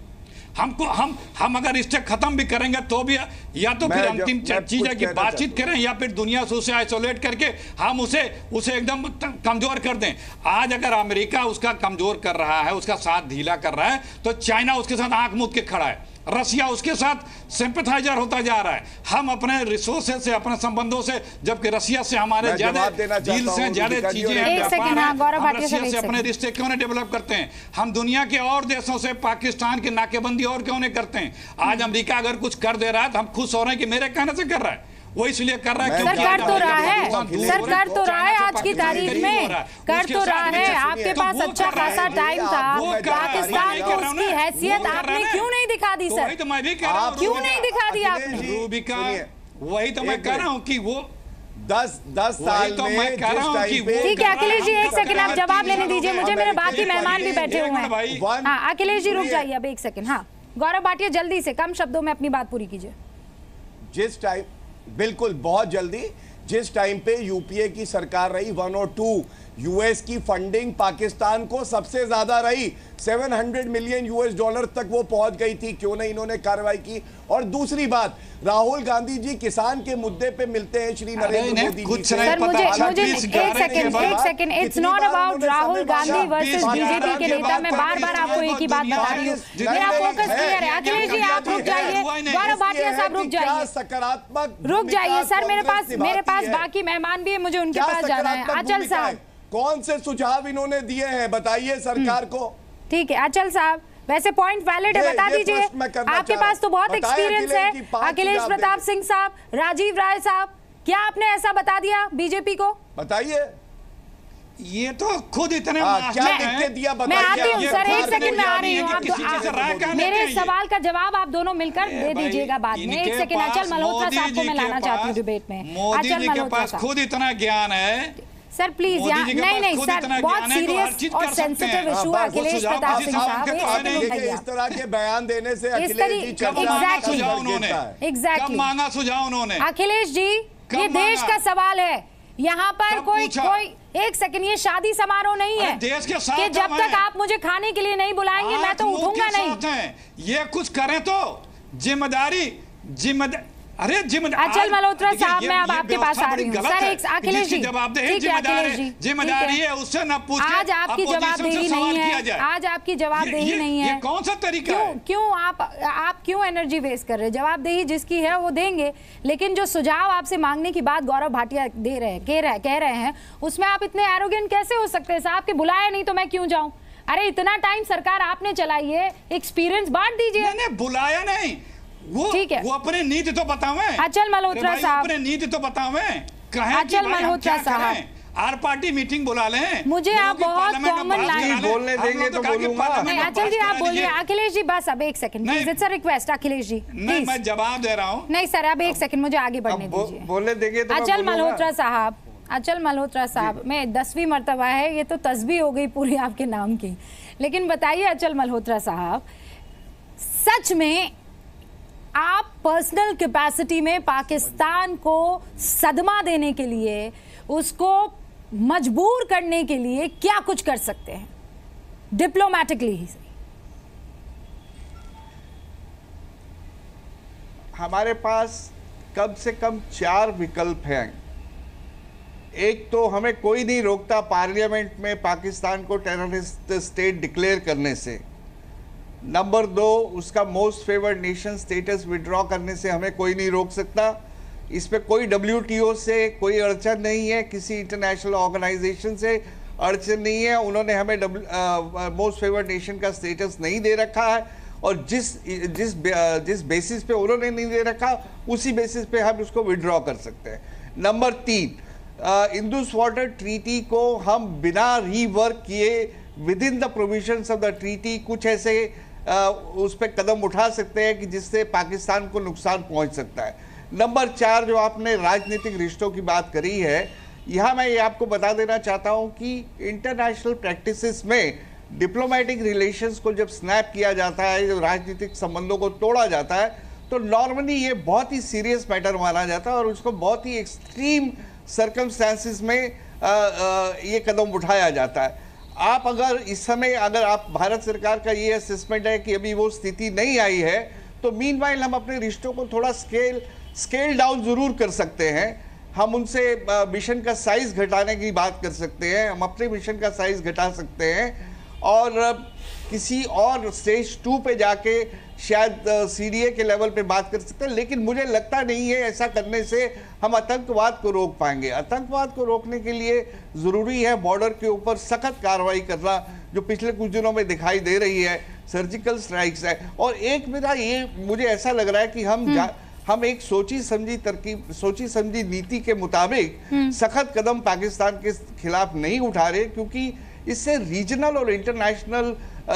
हम अगर रिश्ते खत्म भी करेंगे तो भी या तो फिर अंतिम चीज है कि बातचीत करें, या फिर दुनिया से उसे आइसोलेट करके हम उसे एकदम कमजोर कर दें। आज अगर अमेरिका उसका कमजोर कर रहा है, उसका साथ ढीला कर रहा है, तो चाइना उसके साथ आंख मूंद के खड़ा है, रसिया उसके साथ सिंपैथाइजर होता जा रहा है। हम अपने रिसोर्सेज से, अपने संबंधों से, जबकि रसिया से हमारे ज्यादा डील्स हैं, ज्यादा चीजें हैं, रसिया से अपने रिश्ते क्यों नहीं डेवलप करते हैं? हम दुनिया के और देशों से पाकिस्तान की नाकेबंदी और क्यों नहीं करते हैं? आज अमेरिका अगर कुछ कर दे रहा है तो हम खुश हो रहे हैं कि मेरे कहने से कर रहा है, वो इसलिए कर रहा है क्योंकि कर तो रहा है, आज की तारीख में कर तो रहा है। आपके पास अच्छा खासा टाइम था, पाकिस्तान को उसकी हैसियत आपने क्यों नहीं दिखा दी सर? तो मैं भी कह रहा हूं, क्यों नहीं दिखा दी आपने? रूबिका, वही तो मैं कह रहा हूं कि वो 10 साल तो मैं कह रहा हूं कि ठीक है अखिलेश जी, एक सेकंड आप जवाब लेने दीजिए मुझे, मेरे बाकी मेहमान भी बैठे हुए हैं। हाँ अखिलेश जी रुक जाइए अब एक सेकंड। हाँ गौरव भाटिया जल्दी से, कम शब्दों में अपनी बात पूरी कीजिए। जिस टाइम, बिल्कुल बहुत जल्दी, जिस टाइम पे यूपीए की सरकार रही 1 और 2, यूएस की फंडिंग पाकिस्तान को सबसे ज्यादा रही, $700 मिलियन तक वो पहुंच गई थी। क्यों नहीं इन्होंने कार्रवाई की? और दूसरी बात, राहुल गांधी जी किसान के मुद्दे पे मिलते हैं श्री नरेंद्र मोदी जी से। सर मुझे एक second, it's not about Rahul Gandhi versus BJP के नेता। मैं बार बार आपको एक ही बात बता रही हूँ, मेरा फोकस क्लियर है। अखिलेश जी आप रुक जाइए, गौरव भाटिया साहब रुक जाइए, सकारात्मक रुक जाइए सर, मेरे पास बाकी मेहमान भी है, मुझे उनके पास जाना है। अचल साहब कौन से सुझाव इन्होंने दिए हैं बताइए सरकार को। ठीक है अचल साहब, वैसे पॉइंट वैलिड है, बता दीजिए। आपके पास तो बहुत एक्सपीरियंस है। अखिलेश प्रताप सिंह साहब, राजीव राय साहब, क्या आपने ऐसा बता दिया बीजेपी को? बताइए। ये तो खुद इतने क्या लिख के दिया मैं आती हूँ सर, एक सेकंड में आ रही हूँ। मेरे मेरे सवाल का जवाब आप दोनों मिलकर दे दीजिएगा बाद में। एक सेकंड, अचल मल्होत्रा साहब को मैं लाना चाहती हूँ डिबेट में। मोदी जी के पास खुद इतना ज्ञान है सर, प्लीज यहाँ नहीं सर, बहुत सीरियस और सेंसिटिव इशू है। अखिलेश प्रताप सिंह साहब इस तरह के बयान देने से अखिलेश जी एग्जैक्टली मांगा सुझाव उन्होंने। अखिलेश जी ये देश का सवाल है, यहाँ पर कोई एक सेकंड, ये शादी समारोह नहीं है देश के साथ कि जब तक आप मुझे खाने के लिए नहीं बुलाएंगे मैं तो उठूंगा नहीं। ये कुछ करें तो जिम्मेदारी अचल मल्होत्रा साहब, मैं अब आपके पास आ रही हूँ सर। एक अखिलेश जी, ठीक है अखिलेश जी, जिम्मेदारी है उससे न पूछे। आज आपकी जवाबदेही नहीं है, आज आपकी जवाबदेही नहीं है। कौन सा तरीका है? क्यों आप क्यों एनर्जी वेस्ट कर रहे हैं? जवाबदेही जिसकी है वो देंगे, लेकिन जो सुझाव आपसे मांगने की बात गौरव भाटिया दे रहे हैं, कह रहे हैं, उसमें आप इतने एरोगेंट कैसे हो सकते हैं? साहब के बुलाया नहीं तो मैं क्यों जाऊं? अरे इतना टाइम सरकार आपने चलाई है, एक्सपीरियंस बांट दीजिए। मैंने बुलाया नहीं, ठीक है, वो अपने नीति तो बतावें। अचल मल्होत्रा साहब अपने नीति तो बतावें। अचल मल्होत्रा साहब आर पार्टी मीटिंग बुला लें। मुझे आप बहुत कॉमन लाइन बोलने देंगे तो बोलूंगा। नहीं अचल जी आप बोलिए। अखिलेश जी बस अब एक second please, it's a request. Akhilesh ji नहीं, मैं जवाब दे रहा हूँ। नहीं सर अब एक सेकंड मुझे आगे बढ़ने दीजिए। बोलने देंगे तो अचल मल्होत्रा साहब, अचल मल्होत्रा साहब, मैं 10वीं मर्तबा है, ये तो तस्बीह हो गई पूरी आपके नाम की। लेकिन बताइए अचल मल्होत्रा साहब, सच में आप पर्सनल कैपेसिटी में पाकिस्तान को सदमा देने के लिए, उसको मजबूर करने के लिए क्या कुछ कर सकते हैं डिप्लोमेटिकली ही? हमारे पास कम से कम 4 विकल्प हैं। एक तो हमें कोई नहीं रोकता पार्लियामेंट में पाकिस्तान को टेररिस्ट स्टेट डिक्लेयर करने से। नंबर 2, उसका most favoured nation status withdraw करने से हमें कोई नहीं रोक सकता। इस पे कोई WTO से कोई अड़चन नहीं है, किसी इंटरनेशनल ऑर्गेनाइजेशन से अड़चन नहीं है। उन्होंने हमें मोस्ट फेवर्ड नेशन का स्टेटस नहीं दे रखा है, और जिस बेसिस पे उन्होंने नहीं दे रखा उसी बेसिस पे हम उसको विड्रॉ कर सकते हैं। नंबर 3, इंडस वाटर ट्रीटी को हम बिना रीवर्क किए with in the provisions of the treaty कुछ ऐसे उस पर कदम उठा सकते हैं कि जिससे पाकिस्तान को नुकसान पहुंच सकता है। नंबर 4, जो आपने राजनीतिक रिश्तों की बात करी है, यहाँ मैं ये आपको बता देना चाहता हूँ कि इंटरनेशनल प्रैक्टिसेस में डिप्लोमेटिक रिलेशंस को जब स्नैप किया जाता है, जब राजनीतिक संबंधों को तोड़ा जाता है, तो नॉर्मली ये बहुत ही सीरियस मैटर माना जाता है और उसको बहुत ही एक्सट्रीम सर्कमस्टेंसेस में ये कदम उठाया जाता है। आप अगर इस समय आप भारत सरकार का ये असेसमेंट है कि अभी वो स्थिति नहीं आई है, तो मीनवाइल हम अपने रिश्तों को थोड़ा स्केल डाउन जरूर कर सकते हैं। हम उनसे मिशन का साइज घटाने की बात कर सकते हैं, हम अपने मिशन का साइज घटा सकते हैं और किसी और स्टेज 2 पे जाके शायद CDA के लेवल पे बात कर सकते हैं। लेकिन मुझे लगता नहीं है ऐसा करने से हम आतंकवाद को रोक पाएंगे। आतंकवाद को रोकने के लिए ज़रूरी है बॉर्डर के ऊपर सख्त कार्रवाई करना, जो पिछले कुछ दिनों में दिखाई दे रही है, सर्जिकल स्ट्राइक्स है। और एक मेरा ये मुझे ऐसा लग रहा है कि हम एक सोची समझी नीति के मुताबिक सख्त कदम पाकिस्तान के खिलाफ नहीं उठा रहे, क्योंकि इससे रीजनल और इंटरनेशनल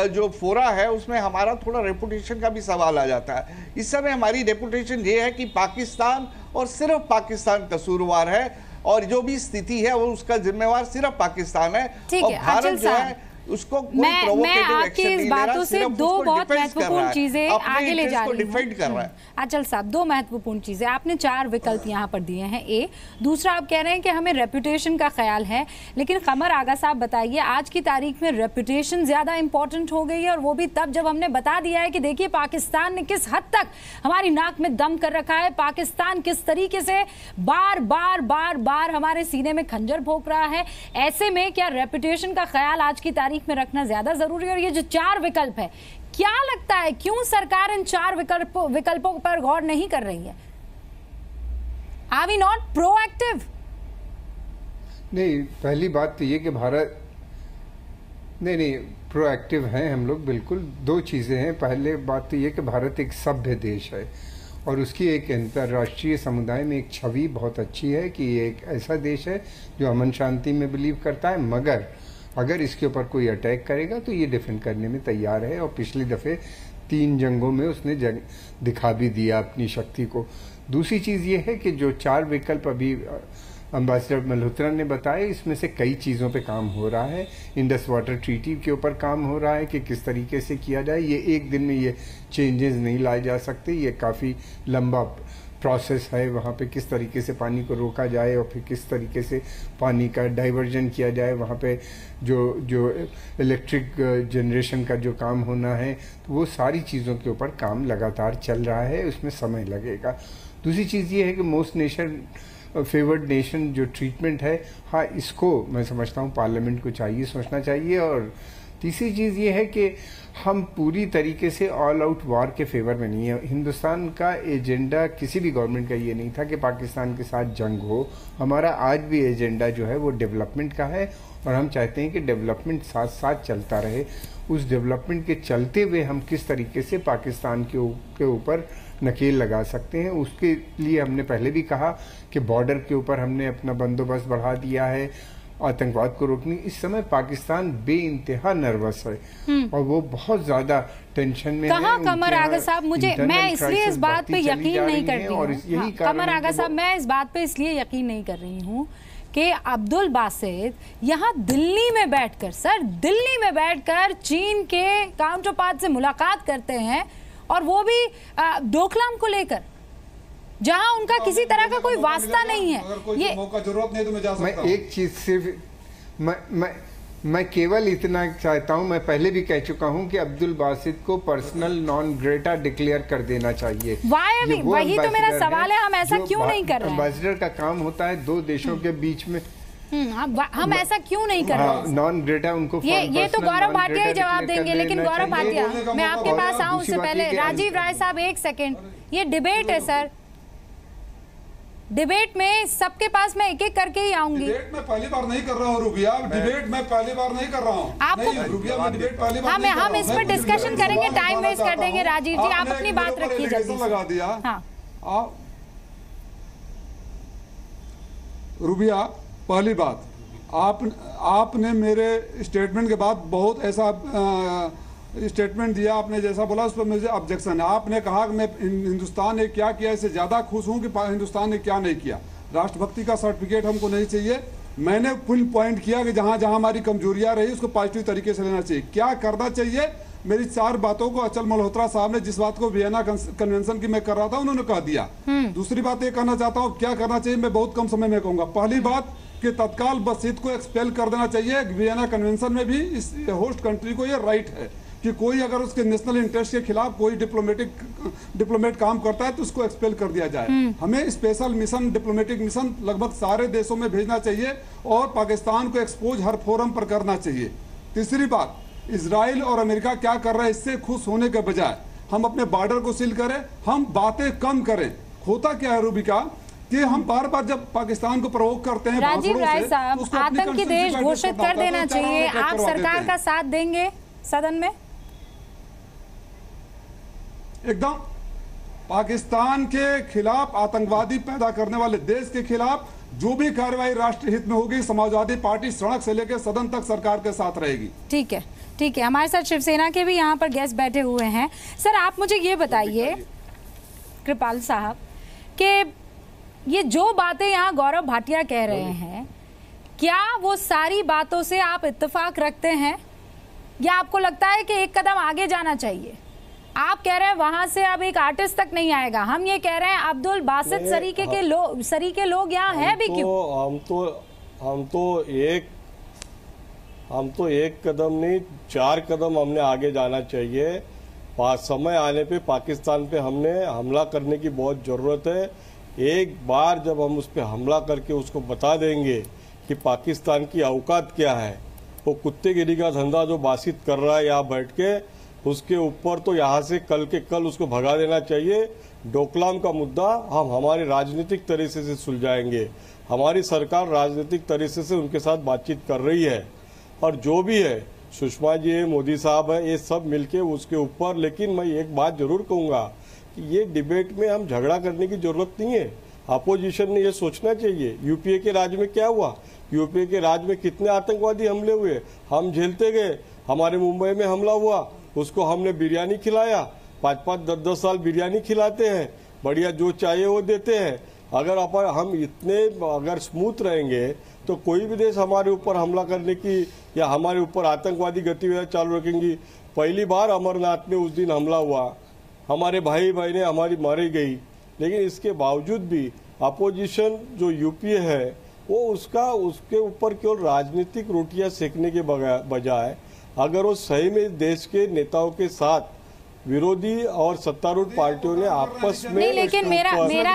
जो फोरा है उसमें हमारा थोड़ा रेपुटेशन का भी सवाल आ जाता है। इस समय हमारी रेपुटेशन ये है कि पाकिस्तान और सिर्फ पाकिस्तान कसूरवार है, और जो भी स्थिति है वो उसका जिम्मेवार सिर्फ पाकिस्तान है। और भारत जो है उसको मैं आपकी इस बातों से 2 बहुत महत्वपूर्ण चीजें आगे ले जा रही हूं। अचल साहब, 2 महत्वपूर्ण चीजें आपने 4 विकल्प यहाँ पर दिए हैं। दूसरा आप कह रहे हैं कि हमें रेपुटेशन का ख्याल है, लेकिन कमर आगा साहब बताइए, आज की तारीख में रेपुटेशन ज्यादा इंपॉर्टेंट हो गई है, और वो भी तब जब हमने बता दिया है कि देखिए पाकिस्तान ने किस हद तक हमारी नाक में दम कर रखा है, पाकिस्तान किस तरीके से बार बार हमारे सीने में खंजर भोंक रहा है। ऐसे में क्या रेपुटेशन का ख्याल आज की तारीख तारीख में रखना ज्यादा जरूरी है? और ये जो 4 विकल्प है, क्या लगता है क्यों सरकार इन 4 विकल्पों पर गौर नहीं कर रही है? Are we not proactive? नहीं, पहली बात तो ये कि भारत नहीं प्रोएक्टिव हैं हम लोग, बिल्कुल। 2 चीज़ें हैं। पहले बात तो ये कि भारत एक सभ्य देश है और उसकी एक अंतर्राष्ट्रीय समुदाय में एक छवि बहुत अच्छी है कि ये एक ऐसा देश है जो अमन शांति में बिलीव करता है, मगर अगर इसके ऊपर कोई अटैक करेगा तो ये डिफेंड करने में तैयार है। और पिछले दफ़े 3 जंगों में उसने दिखा भी दिया अपनी शक्ति को। दूसरी चीज़ ये है कि जो 4 विकल्प अभी एम्बेसडर मल्होत्रा ने बताया, इसमें से कई चीज़ों पे काम हो रहा है। इंडस वाटर ट्रीटी के ऊपर काम हो रहा है कि किस तरीके से किया जाए। ये एक दिन में ये चेंजेस नहीं लाए जा सकते, ये काफ़ी लंबा प्रोसेस है। वहाँ पे किस तरीके से पानी को रोका जाए और फिर किस तरीके से पानी का डाइवर्जन किया जाए। वहाँ पे जो इलेक्ट्रिक जनरेशन का जो काम होना है, तो वो सारी चीज़ों के ऊपर काम लगातार चल रहा है, उसमें समय लगेगा। दूसरी चीज़ ये है कि मोस्ट नेशन फेवर्ड नेशन जो ट्रीटमेंट है, हाँ, इसको मैं समझता हूँ पार्लियामेंट को चाहिए, सोचना चाहिए। और तीसरी चीज़ ये है कि हम पूरी तरीके से ऑल आउट वॉर के फेवर में नहीं है। हिंदुस्तान का एजेंडा किसी भी गवर्नमेंट का ये नहीं था कि पाकिस्तान के साथ जंग हो। हमारा आज भी एजेंडा जो है वो डेवलपमेंट का है और हम चाहते हैं कि डेवलपमेंट साथ साथ चलता रहे। उस डेवलपमेंट के चलते हुए हम किस तरीके से पाकिस्तान के ऊपर नकेल लगा सकते हैं, उसके लिए हमने पहले भी कहा कि बॉर्डर के ऊपर हमने अपना बंदोबस्त बढ़ा दिया है आतंकवाद को रोकने। इस समय पाकिस्तान बेइंतहा नर्वस है और वो बहुत ज्यादा टेंशन में है। कमर आगा साहब, मैं इसलिए इस बात पे यकीन नहीं करती हूँ। कमर आगा साहब, मैं इस बात पे इसलिए यकीन नहीं कर रही हूँ कि अब्दुल बासित यहाँ दिल्ली में बैठकर चीन के काउंटर पार्ट से मुलाकात करते हैं, और वो भी डोकलाम को लेकर, जहां उनका किसी तरह का कोई वास्ता नहीं है। अगर कोई मौका जरूरत नहीं तो मैं जा सकता हूं। मैं एक चीज सिर्फ मैं केवल इतना चाहता हूं, मैं पहले भी कह चुका हूं कि अब्दुल बासित को पर्सनल नॉन ग्रेटा डिक्लेयर कर देना चाहिए। वही तो मेरा सवाल है, हम ऐसा क्यों नहीं कर रहे हैं? एम्बेसडर का काम होता है 2 देशों के बीच में, हम ऐसा क्यों नहीं कर रहे हैं? नॉन ग्रेटा उनको ये तो गौरव भाटिया ही जवाब देंगे। लेकिन गौरव भाटिया, मैं आपके पास आऊं उससे पहले राजीव राय साहब 1 सेकेंड। ये डिबेट है सर, डिबेट में सबके पास मैं एक-एक करके ही आऊंगी। डिबेट में पहली बार नहीं कर रहा हूँ रुबिया, डिबेट में पहली बार नहीं कर रहा हूँ। हम इस पर डिस्कशन करेंगे, टाइम वेस्ट कर देंगे। राजीव जी, आप अपनी बात रखिए जल्दी लगा दिया। रुबिया, पहली बात, आपने मेरे स्टेटमेंट के बाद बहुत ऐसा स्टेटमेंट दिया, आपने जैसा बोला उस पर मुझे ऑब्जेक्शन है। आपने कहा कि मैं हिंदुस्तान ने क्या किया इससे ज्यादा खुश हूं कि हिंदुस्तान ने क्या नहीं किया। राष्ट्रभक्ति का सर्टिफिकेट हमको नहीं चाहिए। मैंने फुल पॉइंट किया कि जहां जहां हमारी कमजोरियां रही उसको पॉजिटिव तरीके से लेना चाहिए। क्या करना चाहिए, मेरी 4 बातों को अचल मल्होत्रा साहब ने, जिस बात को वियना कन्वेंशन की मैं कर रहा था, उन्होंने कह दिया। दूसरी बात ये कहना चाहता हूँ, क्या करना चाहिए मैं बहुत कम समय में कहूंगा। पहली बात कि तत्काल बासित को एक्सपेल कर देना चाहिए। वियना कन्वेंशन में भी इस होस्ट कंट्री को ये राइट है कि कोई अगर उसके नेशनल इंटरेस्ट के खिलाफ कोई डिप्लोमेट काम करता है तो उसको एक्सपेल कर दिया जाए। हमें स्पेशल मिशन, डिप्लोमेटिक मिशन लगभग सारे देशों में भेजना चाहिए और पाकिस्तान को एक्सपोज हर फोरम पर करना चाहिए। तीसरी बात, इजराइल और अमेरिका क्या कर रहा है इससे खुश होने के बजाय हम अपने बॉर्डर को सील करें, हम बातें कम करें। होता क्या है रूबिका कि हम बार बार जब पाकिस्तान को प्रवोक करते हैं, राजीव राय साहब, आतंकी देश घोषित कर देना चाहिए। आप सरकार का साथ देंगे सदन में? एकदम। पाकिस्तान के खिलाफ, आतंकवादी पैदा करने वाले देश के खिलाफ जो भी कार्रवाई राष्ट्र हित में होगी, समाजवादी पार्टी सड़क से लेकर सदन तक सरकार के साथ रहेगी। ठीक है, ठीक है। हमारे साथ शिवसेना के भी यहाँ पर गेस्ट बैठे हुए हैं। सर, आप मुझे ये बताइए कृपाल साहब कि ये जो बातें यहाँ गौरव भाटिया कह रहे हैं, क्या वो सारी बातों से आप इत्तेफाक रखते हैं या आपको लगता है कि एक कदम आगे जाना चाहिए? आप कह रहे हैं वहां से अब एक आर्टिस्ट तक नहीं आएगा, हम ये कह रहे हैं अब्दुल बासित सरीके लोग यहाँ हैं भी क्यों? हम तो एक कदम नहीं 4 कदम हमने आगे जाना चाहिए। समय आने पे पाकिस्तान पे हमने हमला करने की बहुत ज़रूरत है। एक बार जब हम उस पर हमला करके उसको बता देंगे कि पाकिस्तान की औकात क्या है, वो कुत्तेगिरी का धंधा जो बासित कर रहा है यहाँ बैठ के, उसके ऊपर तो यहाँ से कल के कल उसको भगा देना चाहिए। डोकलाम का मुद्दा हम हमारे राजनीतिक तरीके से सुलझाएंगे। हमारी सरकार राजनीतिक तरीके से उनके साथ बातचीत कर रही है, और जो भी है, सुषमा जी है, मोदी साहब है, ये सब मिलके उसके ऊपर। लेकिन मैं एक बात जरूर कहूँगा कि ये डिबेट में हम झगड़ा करने की जरूरत नहीं है। अपोजिशन ने ये सोचना चाहिए, यूपीए के राज में क्या हुआ, यूपीए के राज में कितने आतंकवादी हमले हुए, हम झेलते गए। हमारे मुंबई में हमला हुआ, उसको हमने बिरयानी खिलाया, 5-5, 10-10 साल बिरयानी खिलाते हैं, बढ़िया जो चाहिए वो देते हैं। अगर हम इतने अगर स्मूथ रहेंगे तो कोई भी देश हमारे ऊपर हमला करने की या हमारे ऊपर आतंकवादी गतिविधियां चालू रखेंगी। पहली बार अमरनाथ में उस दिन हमला हुआ, हमारे भाई बहनें हमारी मारी गई, लेकिन इसके बावजूद भी अपोजिशन जो यूपीए है वो उसके ऊपर केवल राजनीतिक रोटियां सेकने के बजाय अगर वो सही में देश के नेताओं के साथ विरोधी और सत्तारूढ़ पार्टियों ने आपस में नहीं, लेकिन मेरा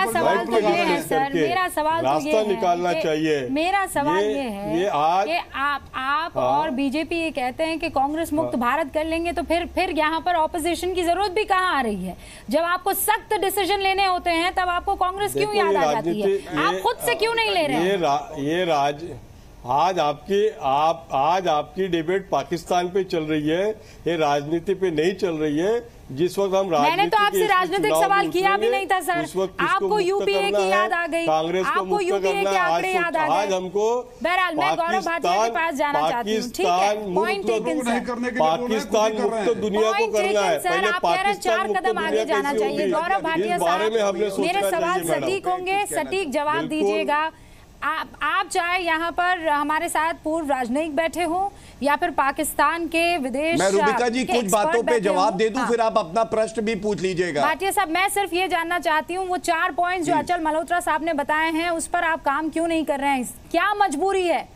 सवाल तो ये है सर, मेरा सवाल तो ये है निकालना चाहिए। मेरा सवाल ये है कि आप और बीजेपी ये कहते हैं कि कांग्रेस मुक्त भारत कर लेंगे, तो फिर यहाँ पर ऑपोजिशन की जरूरत भी कहाँ आ रही है? जब आपको सख्त डिसीजन लेने होते हैं तब आपको कांग्रेस क्यों याद आ जाती है? आप खुद से क्यों नहीं ले रहे हैं? आज आपकी डिबेट पाकिस्तान पे चल रही है, ये राजनीति पे नहीं चल रही है। जिस वक्त हम मैंने तो आपसे राजनीतिक सवाल किया भी नहीं था सर, आपको यूपीए की याद आ गई, आपको यूपीए के आंकड़े याद आ गए। आज हमको बहरहाल मैं गौरव भाटिया के पास जाना चाहती हूँ। ठीक है, पॉइंट टेकन सर, पाकिस्तान मुक्त दुनिया को करना है, पहले पाकिस्तान 4 कदम आगे जाना चाहिए। गौरव भाटिया साहब, मेरे सवाल सटीक होंगे, सटीक जवाब दीजिएगा। आप चाहे यहाँ पर हमारे साथ पूर्व राजनयिक बैठे हों या फिर पाकिस्तान के विदेश, मैं रूबिका जी कुछ बातों पे जवाब दे दूं, फिर आप अपना प्रश्न भी पूछ लीजिएगा। भाटिया साहब, मैं सिर्फ ये जानना चाहती हूँ, वो 4 पॉइंट जो अचल मल्होत्रा साहब ने बताए हैं उस पर आप काम क्यों नहीं कर रहे हैं? क्या मजबूरी है?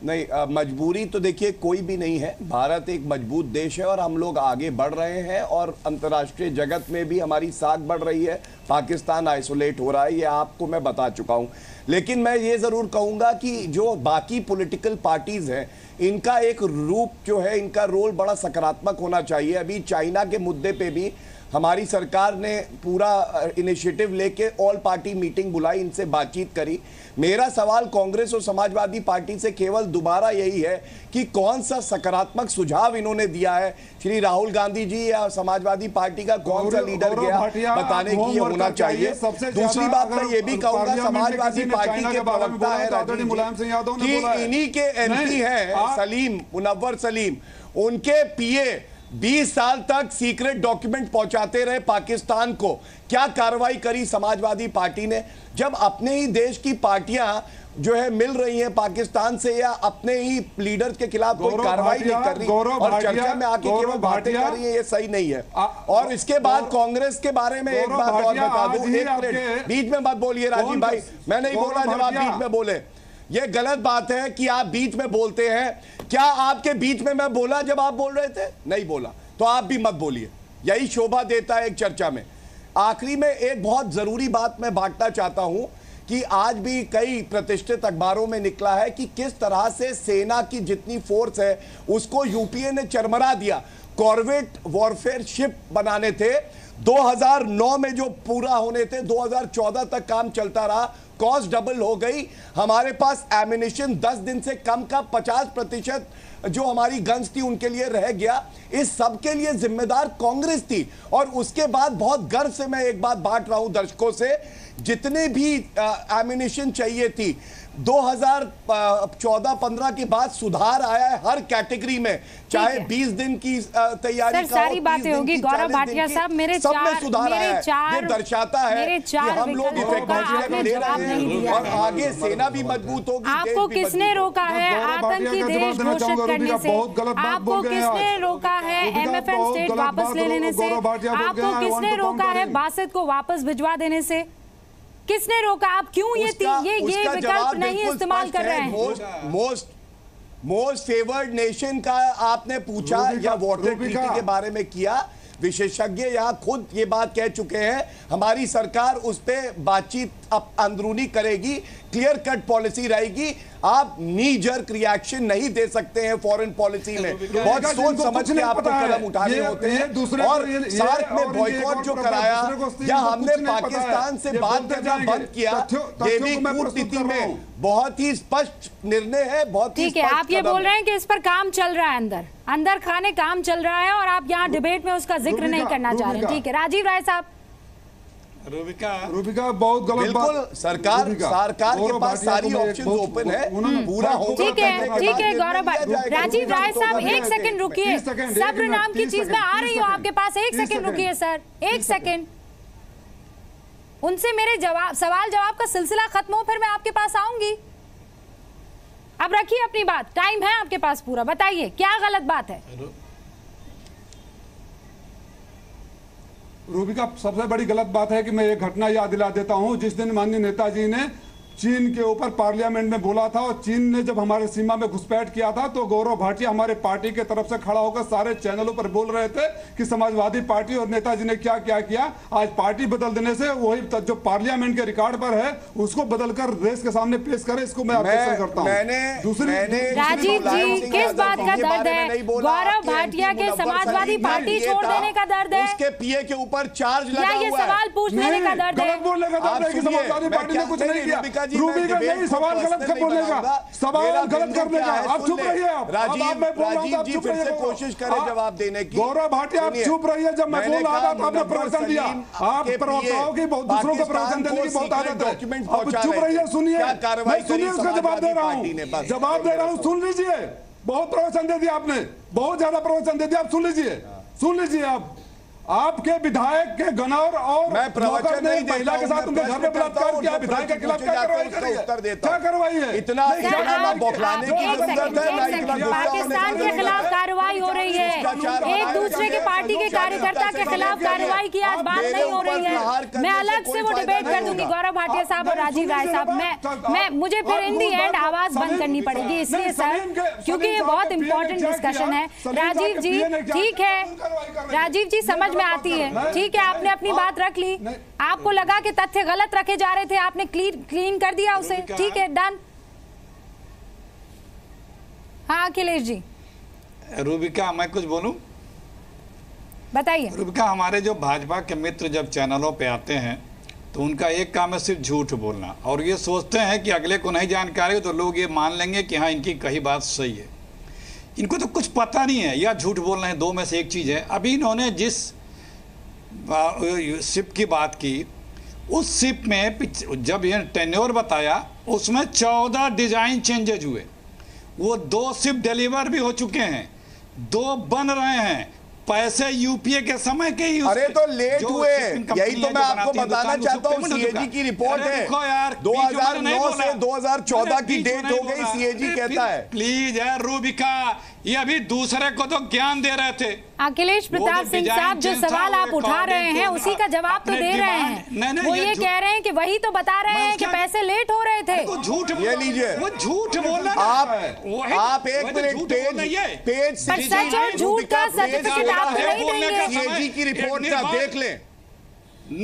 नहीं, मजबूरी तो देखिए कोई भी नहीं है। भारत एक मजबूत देश है और हम लोग आगे बढ़ रहे हैं और अंतर्राष्ट्रीय जगत में भी हमारी साख बढ़ रही है। पाकिस्तान आइसोलेट हो रहा है, ये आपको मैं बता चुका हूं। लेकिन मैं ये जरूर कहूंगा कि जो बाकी पॉलिटिकल पार्टीज हैं, इनका एक रूप जो है, इनका रोल बड़ा सकारात्मक होना चाहिए। अभी चाइना के मुद्दे पे भी हमारी सरकार ने पूरा इनिशिएटिव लेके ऑल पार्टी मीटिंग बुलाई, इनसे बातचीत करी। मेरा सवाल कांग्रेस और समाजवादी पार्टी से केवल दोबारा यही है कि कौन सा सकारात्मक सुझाव इन्होंने दिया है। श्री राहुल गांधी जी या समाजवादी पार्टी का कौन सा लीडर गया बताने की होना चाहिए। दूसरी बात मैं ये भी कहूंगा, समाजवादी पार्टी के प्रवक्ता है राजीव जी कि इन्हीं के एमपी हैं सलीम, मुनव्वर सलीम, उनके पीए 20 साल तक सीक्रेट डॉक्यूमेंट पहुंचाते रहे पाकिस्तान को। क्या कार्रवाई करी समाजवादी पार्टी ने? जब अपने ही देश की पार्टियां जो है मिल रही हैं पाकिस्तान से या अपने ही लीडर्स के खिलाफ कोई कार्रवाई नहीं कर रही और चर्चा में आके केवल बातें कर रही है, ये सही नहीं है। और इसके बाद कांग्रेस के बारे में एक बात और बता दूं, एक मिनट बीच में मत बोलिए राजीव भाई, मैं नहीं बोला जब आप बीच में बोले, ये गलत बात है कि आप बीच में बोलते हैं। क्या आपके बीच में मैं बोला जब आप बोल रहे थे? नहीं बोला, तो आप भी मत बोलिए, यही शोभा देता है एक चर्चा में। आखिरी में एक बहुत जरूरी बात मैं बांटना चाहता हूं कि आज भी कई प्रतिष्ठित अखबारों में निकला है कि किस तरह से सेना की जितनी फोर्स है उसको यूपीए ने चरमरा दिया। कॉर्वेट वॉरफेयर शिप बनाने थे, 2009 में जो पूरा होने थे 2014 तक काम चलता रहा, कॉस्ट डबल हो गई। हमारे पास एमिनेशन 10 दिन से कम का 50% जो हमारी गन्स थी उनके लिए रह गया। इस सब के लिए जिम्मेदार कांग्रेस थी। और उसके बाद बहुत गर्व से मैं एक बात बांट रहा हूं दर्शकों से, जितने भी एमिनेशन चाहिए थी 2014-15 के बाद सुधार आया है हर कैटेगरी में, चाहे 20 दिन की तैयारी का सारी बातें होगी। गौरव भाटिया साहब, मेरे चार ये दर्शाता है कि हम लोग इफेक्टिव ले रहे हैं और आगे सेना भी मजबूत होगी। आपको किसने रोका है आतंकी देश घोषित करने से? आपको किसने रोका है MFN स्टेट वापस ले लेने से? आपको किसने रोका है बासित को वापस भिजवा देने से? किसने रोका? आप क्यों ये विकल्प नहीं इस्तेमाल कर रहे हैं? मोस्ट फेवर्ड नेशन का आपने पूछा या वाटर ट्रीटी के बारे में किया। विशेषज्ञ यहाँ खुद ये बात कह चुके हैं, हमारी सरकार उस पर बातचीत अंदरूनी करेगी, क्लियर कट पॉलिसी रहेगी। आप नी जर्क रिएक्शन नहीं दे सकते हैं फॉरेन पॉलिसी में, बहुत सोच समझ के आपको कदम उठाने होते हैं। और सार्क में बॉयकॉट जो कराया या हमने पाकिस्तान से बात करना बंद किया, ये भी कूटनीति में बहुत ही स्पष्ट निर्णय है, बहुत ही ठीक है। आप ये बोल रहे हैं कि इस पर काम चल रहा है, अंदर खाने काम चल रहा है, और आप यहाँ डिबेट में उसका जिक्र नहीं करना चाह रहे हैं। ठीक है, राजीव राय साहब। रूबिका बहुत गलत बात। सरकार के पास सारी ऑप्शंस ओपन है, पूरा होगा। ठीक है गौरव, राजीव राय साहब एक सेकंड रुकिए, सब्र नाम की चीज में आ रही हूँ आपके पास, एक सेकंड रुकिए सर, एक सेकंड। उनसे मेरे सवाल जवाब का सिलसिला खत्म हो, फिर मैं आपके पास आऊंगी। अब रखिए अपनी बात, टाइम है आपके पास पूरा, बताइए क्या गलत बात है। रूबिका, सबसे बड़ी गलत बात है कि मैं एक घटना याद दिला देता हूं। जिस दिन माननीय नेताजी ने चीन के ऊपर पार्लियामेंट में बोला था, और चीन ने जब हमारे सीमा में घुसपैठ किया था, तो गौरव भाटिया हमारे पार्टी के तरफ से खड़ा होकर सारे चैनलों पर बोल रहे थे कि समाजवादी पार्टी और नेताजी ने क्या क्या किया। आज पार्टी बदल देने से वही जो पार्लियामेंट के रिकॉर्ड पर है उसको बदलकर देश के सामने पेश करे, इसको मैं अपेक्षा करता हूँ। राजीव जी, किस बात का दर्द है? गौरव भाटिया के समाजवादी पार्टी छोड़ देने का दर्द है, उसके पीए के ऊपर चार्ज लगा हुआ है, ये सवाल पूछने का दर्द है? बोलने का दर्द है कि समाजवादी पार्टी ने कुछ नहीं किया। रूबिका नहीं, सवाल गलत कर बोलने का, सवाल गलत करने का। आप चुप रहिए। राजीव जी फिर से कोशिश करें जवाब देने की। गौरव भाटिया आप चुप रहिए। जब मैं बोल रहा था तो आपने प्रवचन दिया। आप प्रवक्ताओं की दूसरों को प्रवचन देने की बहुत आदत है। अब चुप रहिए, सुनिए, मैं सुनिए उसका जवाब दे रहा हूँ, जवाब दे रहा हूँ, सुन लीजिए। बहुत प्रवचन दे दिया आपने, बहुत ज्यादा प्रवचन दे दिया। आप सुन लीजिए, सुन लीजिए। आप आपके विधायक के गनौर और मैं प्रवचन नहीं महिला के साथ उनके घर में बलात्कार किया, विधायक के खिलाफ क्या कार्रवाई करिए? क्या कार्रवाई है? इतना बौखलाने की जरूरत है। पाकिस्तान के खिलाफ कार्रवाई हो रही है, एक दूसरे के पार्टी के कार्यकर्ता के खिलाफ कार्रवाई की आज बात नहीं हो रही है। मैं अलग से वो डिबेट कर दूंगी गौरव भाटिया साहब और राजीव राय साहब। मैं मुझे फिर इन दी एंड आवाज बंद करनी पड़ेगी, इसलिए सर, क्योंकि ये बहुत इंपॉर्टेंट डिस्कशन है। राजीव जी ठीक है, राजीव जी समझ में आती है, ठीक है, आपने अपनी बात रख ली। आपको लगा कि तथ्य गलत रखे जा रहे थे, आपने क्लीन कर दिया उसे, ठीक है, डन। हाँ अखिलेश जी। रूबिका, मैं कुछ बोलूं? बताइए। रूबिका, हमारे जो भाजपा के मित्र जब चैनलों पे आते हैं तो उनका एक काम है सिर्फ झूठ बोलना, और ये सोचते हैं कि अगले को नहीं जानकारी हो तो लोग ये मान लेंगे कि हाँ इनकी कही बात सही है। इनको तो कुछ पता नहीं है या झूठ बोल रहे हैं, दो में से एक चीज़ है। अभी इन्होंने जिस शिप की बात की, उस शिप में जब ये टेन्योर बताया उसमें 14 डिजाइन चेंजेज हुए। वो 2 शिप डिलीवर भी हो चुके हैं, 2 बन रहे हैं, पैसे यूपीए के समय के ही। अरे तो लेट हुए, यही तो मैं आपको बताना चाहता हूँ। सीएजी की रिपोर्ट है 2009 से 2014 की डेट हो गई, सीएजी कहता है। प्लीज है रूबिका, ये अभी दूसरे को तो ज्ञान दे रहे थे। अखिलेश प्रताप सिंह साहब, जो सवाल आप उठा रहे हैं उसी का जवाब तो दे रहे हैं। वो ये कह रहे हैं कि वही तो बता रहे हैं कि पैसे लेट हो रहे थे। झूठ ये लीजिए, वो झूठ बोल रहे हैं। आप एक मिनट पेज सच और झूठ का सर्टिफिकेट आप नहीं देंगे। सीएजी की रिपोर्ट का देख लें,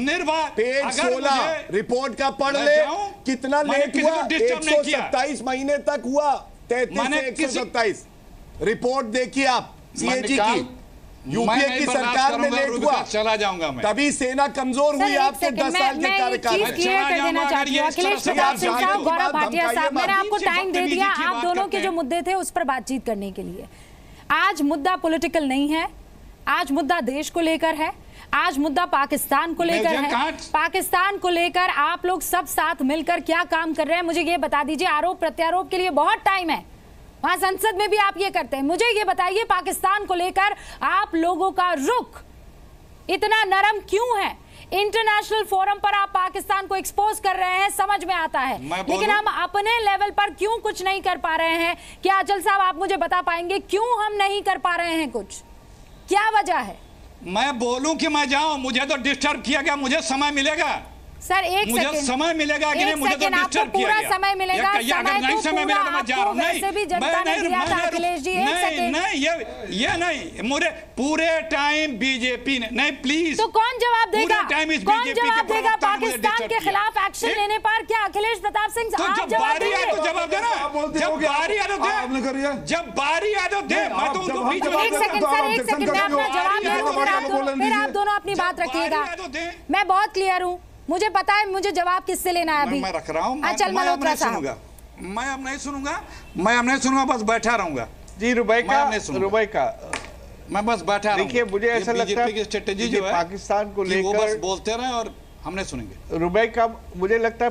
निर्भय पेज 16 रिपोर्ट का पढ़ ले, कितना लेट हुआ। 127 महीने तक हुआ, 33 से 127। रिपोर्ट देखिए आप सीएजी की, यूपीए की सरकार में लेट हुआ, चला जाऊंगा मैं। तभी सेना कमजोर हुई आपके 10 साल के कार्यकाल में। अखिलेश प्रताप सिंह साहब, गौरव भाटिया साहब, मैंने आपको टाइम दे दिया आप दोनों के जो मुद्दे थे उस पर बातचीत करने के लिए। आज मुद्दा पॉलिटिकल नहीं है, आज मुद्दा देश को लेकर है, आज मुद्दा पाकिस्तान को लेकर है। पाकिस्तान को लेकर आप लोग सब साथ मिलकर क्या काम कर रहे हैं मुझे ये बता दीजिए। आरोप प्रत्यारोप के लिए बहुत टाइम है, वहां संसद में भी आप ये करते हैं। मुझे ये बताइए पाकिस्तान को लेकर आप लोगों का रुख इतना नरम क्यों है? इंटरनेशनल फोरम पर आप पाकिस्तान को एक्सपोज कर रहे हैं, समझ में आता है, लेकिन हम अपने लेवल पर क्यों कुछ नहीं कर पा रहे हैं? क्या अचल साहब आप मुझे बता पाएंगे क्यों हम नहीं कर पा रहे हैं कुछ? क्या वजह है? मैं बोलूं कि मैं जाऊं, मुझे तो डिस्टर्ब किया गया, मुझे समय मिलेगा। सर एक मुझे सेकंड, समय मिलेगा कि नहीं, मुझे तो डिस्टर्ब किया गया। समय मिलेगा, अगर नहीं समय मिला तो मैं जा रहा हूँ। वैसे भी जनता ने दिया था अखिलेश जी, एक सेकंड। नहीं ये नहीं, मुझे पूरे टाइम बीजेपी ने नहीं, प्लीज। तो कौन जवाब देगा, कौन जवाब देगा पाकिस्तान के खिलाफ एक्शन लेने पर? क्या अखिलेश प्रताप सिंह तो जब बारी आए तो जवाब देना, जब बारी आए तो दे, जब बारी आए तो दे। मैं तो उनको बीच में, एक सेकंड सर, एक सेकंड, मैं अपना जवाब दे दूं, फिर आप दोनों अपनी बात रखिएगा। मैं बहुत क्लियर हूँ, मुझे पता है मुझे जवाब किससे लेना है अभी। मैं रख रहा हूँ, अचल मल्होत्रा साहब। मैं अब नहीं सुनूंगा, बस बैठा रहूंगा। जी रुबैका, मैं बस बैठा। देखिए मुझे ऐसा लगता है की स्ट्रेटेजी जो है पाकिस्तान को लेकर वो बस बोलते रहे और हमने सुनेंगे। रुबैका, मुझे लगता है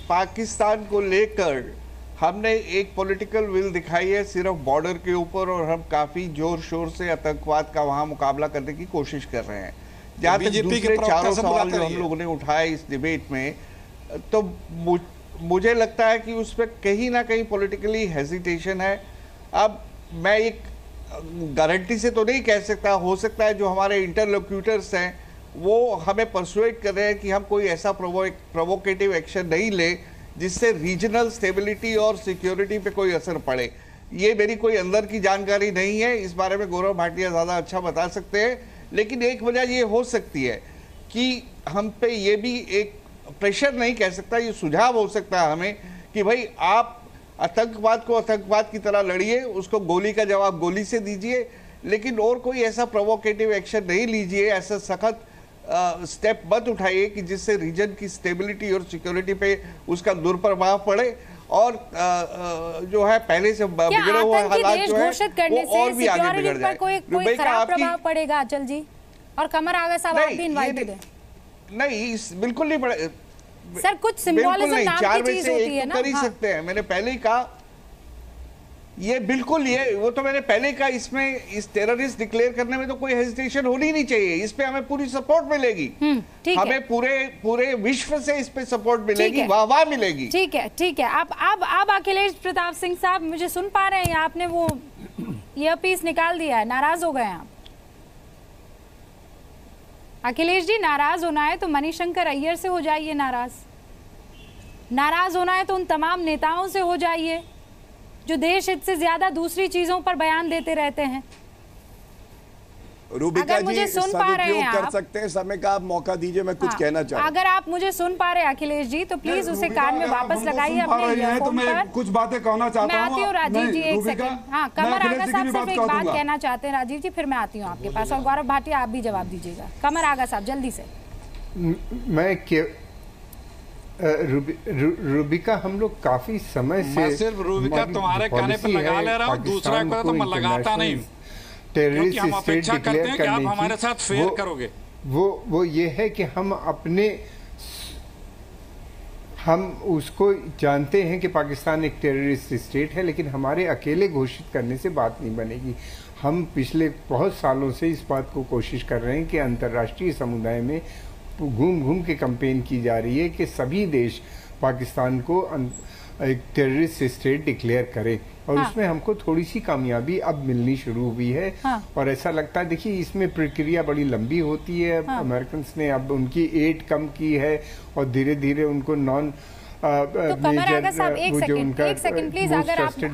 पाकिस्तान को लेकर हमने एक पॉलिटिकल विल दिखाई है सिर्फ बॉर्डर के ऊपर, और हम काफी जोर शोर से आतंकवाद का वहां मुकाबला करने की कोशिश कर रहे हैं। जहाँ तक दूसरे चारों सवाल जो हम लोगों ने उठाए इस डिबेट में, तो मुझे लगता है कि उसमें कहीं ना कहीं पॉलिटिकली हेजिटेशन है। अब मैं एक गारंटी से तो नहीं कह सकता, हो सकता है जो हमारे इंटरलोक्यूटर्स हैं वो हमें परसुएट कर रहे हैं कि हम कोई ऐसा प्रोवोकेटिव एक्शन नहीं ले जिससे रीजनल स्टेबिलिटी और सिक्योरिटी पे कोई असर पड़े। ये मेरी कोई अंदर की जानकारी नहीं है, इस बारे में गौरव भाटिया ज़्यादा अच्छा बता सकते हैं। लेकिन एक वजह ये हो सकती है कि हम पे ये भी एक प्रेशर नहीं कह सकता, ये सुझाव हो सकता है हमें कि भाई आप आतंकवाद को आतंकवाद की तरह लड़िए, उसको गोली का जवाब गोली से दीजिए, लेकिन और कोई ऐसा प्रोवोकेटिव एक्शन नहीं लीजिए, ऐसा सख्त स्टेप मत उठाइए कि जिससे रीजन की स्टेबिलिटी और सिक्योरिटी पे उसका दुष्प्रभाव पड़े, और जो है पहले से बिगड़े हुए हालात जो है वो और भी आगे बिगड़ जाए। कोई खराब प्रभाव पड़ेगा अचल जी? और कमर आगा साहब आप भी इनवाइटेड हैं। नहीं, बिल्कुल नहीं पड़े सर, कुछ सिंबोलिज्म नाम की चीज होती है ना, कर ही सकते हैं। मैंने पहले ही कहा ये बिल्कुल, ये वो तो मैंने पहले कहा, इसमें इस टेररिस्ट डिक्लेयर करने में तो कोई हेजिटेशन होनी नहीं चाहिए, इस पे हमें पूरी सपोर्ट मिलेगी, हमें पूरे विश्व से इस पे सपोर्ट मिलेगी, वाह मिलेगी। ठीक है। अब अखिलेश प्रताप सिंह साहब मुझे सुन पा रहे हैं? आपने वो ईयरपीस निकाल दिया है, नाराज हो गए आप? अखिलेश जी, नाराज होना है तो मणिशंकर अय्यर से हो जाइए नाराज होना है तो उन तमाम नेताओं से हो जाइए जो देश हित से ज्यादा दूसरी चीजों पर बयान देते रहते हैं। रूबिका अगर मुझे जी सुन पा रहे हैं कर सकते हैं, समय का आप मौका दीजिए, मैं कुछ कहना चाहूँ। अगर आप मुझे सुन पा रहे हैं अखिलेश जी तो प्लीज उसे कान में वापस लगाइए अपने ईयरफोन पर। कुछ बातें कहना चाहता हूँ। मैं आती हूँ राजीव जी, एक सेकंड। हाँ, कमर आगा साहब सिर्फ एक बात कहना चाहते हैं राजीव जी, फिर मैं आती हूँ आपके पास, और गौरव भाटिया आप भी जवाब दीजिएगा। कमर आगा साहब जल्दी से। मैं रूबिका, हम लोग काफी समय से, मैं सिर्फ रूबिका तुम्हारे काने पे लगा ले रहा हूँ, दूसरा को तो मैं लगाता नहीं, क्योंकि हम अपेक्षा करते हैं कि आप हमारे साथ फेयर करोगे। वो ये है कि हम उसको जानते हैं कि पाकिस्तान एक टेररिस्ट स्टेट है, लेकिन हमारे अकेले घोषित करने से बात नहीं बनेगी। हम पिछले बहुत सालों से इस बात को कोशिश कर रहे हैं कि अंतर्राष्ट्रीय समुदाय में घूम के कैंपेन की जा रही है कि सभी देश पाकिस्तान को एक टेररिस्ट स्टेट डिक्लेयर करें, और उसमें हमको थोड़ी सी कामयाबी अब मिलनी शुरू हुई है। और ऐसा लगता है, देखिए इसमें प्रक्रिया बड़ी लंबी होती है। अमेरिकन ने अब उनकी एड कम की है और धीरे धीरे उनको नॉन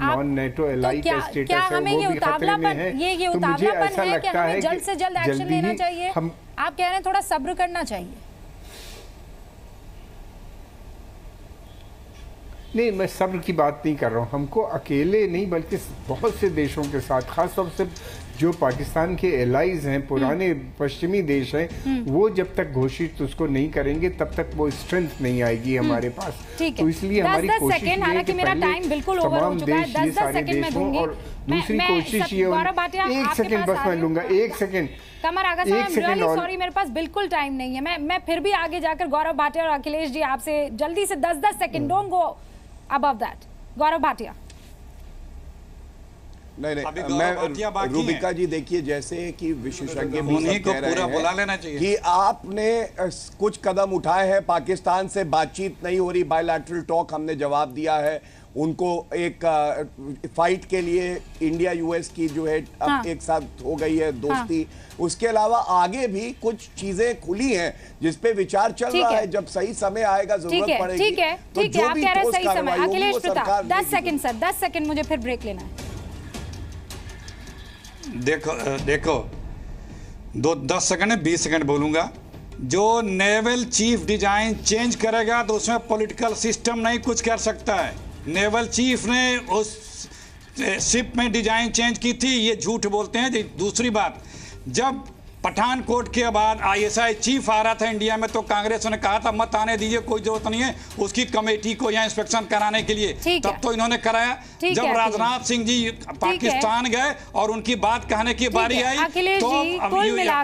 नॉन नेटो एलाई का स्टेटस है, वो भी खतरे में है। तो मुझे ऐसा लगता है जल्द से जल्द एक्शन लेना चाहिए। आप कह रहे हैं थोड़ा सब्र करना चाहिए। नहीं, मैं सब्र की बात नहीं कर रहा हूँ। हमको अकेले नहीं बल्कि बहुत से देशों के साथ, खासतौर से जो पाकिस्तान के एलाइज हैं, पुराने पश्चिमी देश हैं, वो जब तक घोषित उसको नहीं करेंगे तब तक वो स्ट्रेंथ नहीं आएगी हमारे पास। तो इसलिए हमारी कोशिश ये है कि पहले तमाम देश, ये सारे देशों, और दूसरी कोशिश ये, एक सेकंड बस मैं लूंगा, एक सेकंड। कमर आगा साहब, सॉरी मेरे पास बिल्कुल टाइम नहीं है। मैं फिर भी आगे जाकर गौरव भाटिया और अखिलेश जी आपसे जल्दी से 10 second, don't go above that. Gaurav Bhatia. नहीं, मैं रूबिका जी, देखिए जैसे कि विशेषज्ञ भी सब कह रहे हैं कि आपने कुछ कदम उठाए हैं, पाकिस्तान से बातचीत नहीं हो रही, बायलैटरल टॉक, हमने जवाब दिया है, उनको एक फाइट के लिए इंडिया यूएस की जो है अब हाँ। एक साथ हो गई है दोस्ती। उसके अलावा आगे भी कुछ चीजें खुली हैं जिसपे विचार चल रहा है, जब सही समय आएगा जरूरत पड़ेगी। ठीक है, तो ठीक है, आप कह रहे हैं सही समय। अखिलेश प्रताप सरकार 10 सेकंड सर, 10 सेकंड, मुझे फिर ब्रेक लेना है। देखो 10 सेकंड है, 20 सेकंड बोलूंगा। जो नेवल चीफ डिजाइन चेंज करेगा तो उसमें पॉलिटिकल सिस्टम नहीं कुछ कर सकता है। नेवल चीफ ने उस शिप में डिजाइन चेंज की थी, ये झूठ बोलते हैं। दूसरी बात, जब पठानकोट के बाद आईएसआई चीफ आ रहा था इंडिया में तो कांग्रेस ने कहा था मत आने दीजिए, कोई जरूरत नहीं है उसकी कमेटी को यहाँ इंस्पेक्शन कराने के लिए, तब तो इन्होंने कराया। जब राजनाथ सिंह जी पाकिस्तान गए और उनकी बात कहने की बारी आई तो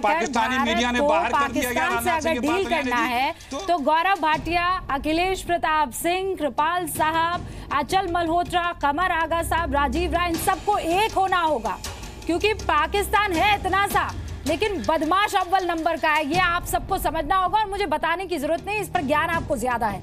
पाकिस्तानी मीडिया ने बाहर कर दिया गया। अगर डील करना है तो गौरव भाटिया, अखिलेश प्रताप सिंह, कृपाल साहब, अचल मल्होत्रा, कमर आगा साहब, राजीव राय, इन सबको एक होना होगा, क्योंकि पाकिस्तान है इतना सा लेकिन बदमाश अव्वल नंबर का है। ये आप सबको समझना होगा और मुझे बताने की जरूरत नहीं, इस पर ज्ञान आपको ज्यादा है।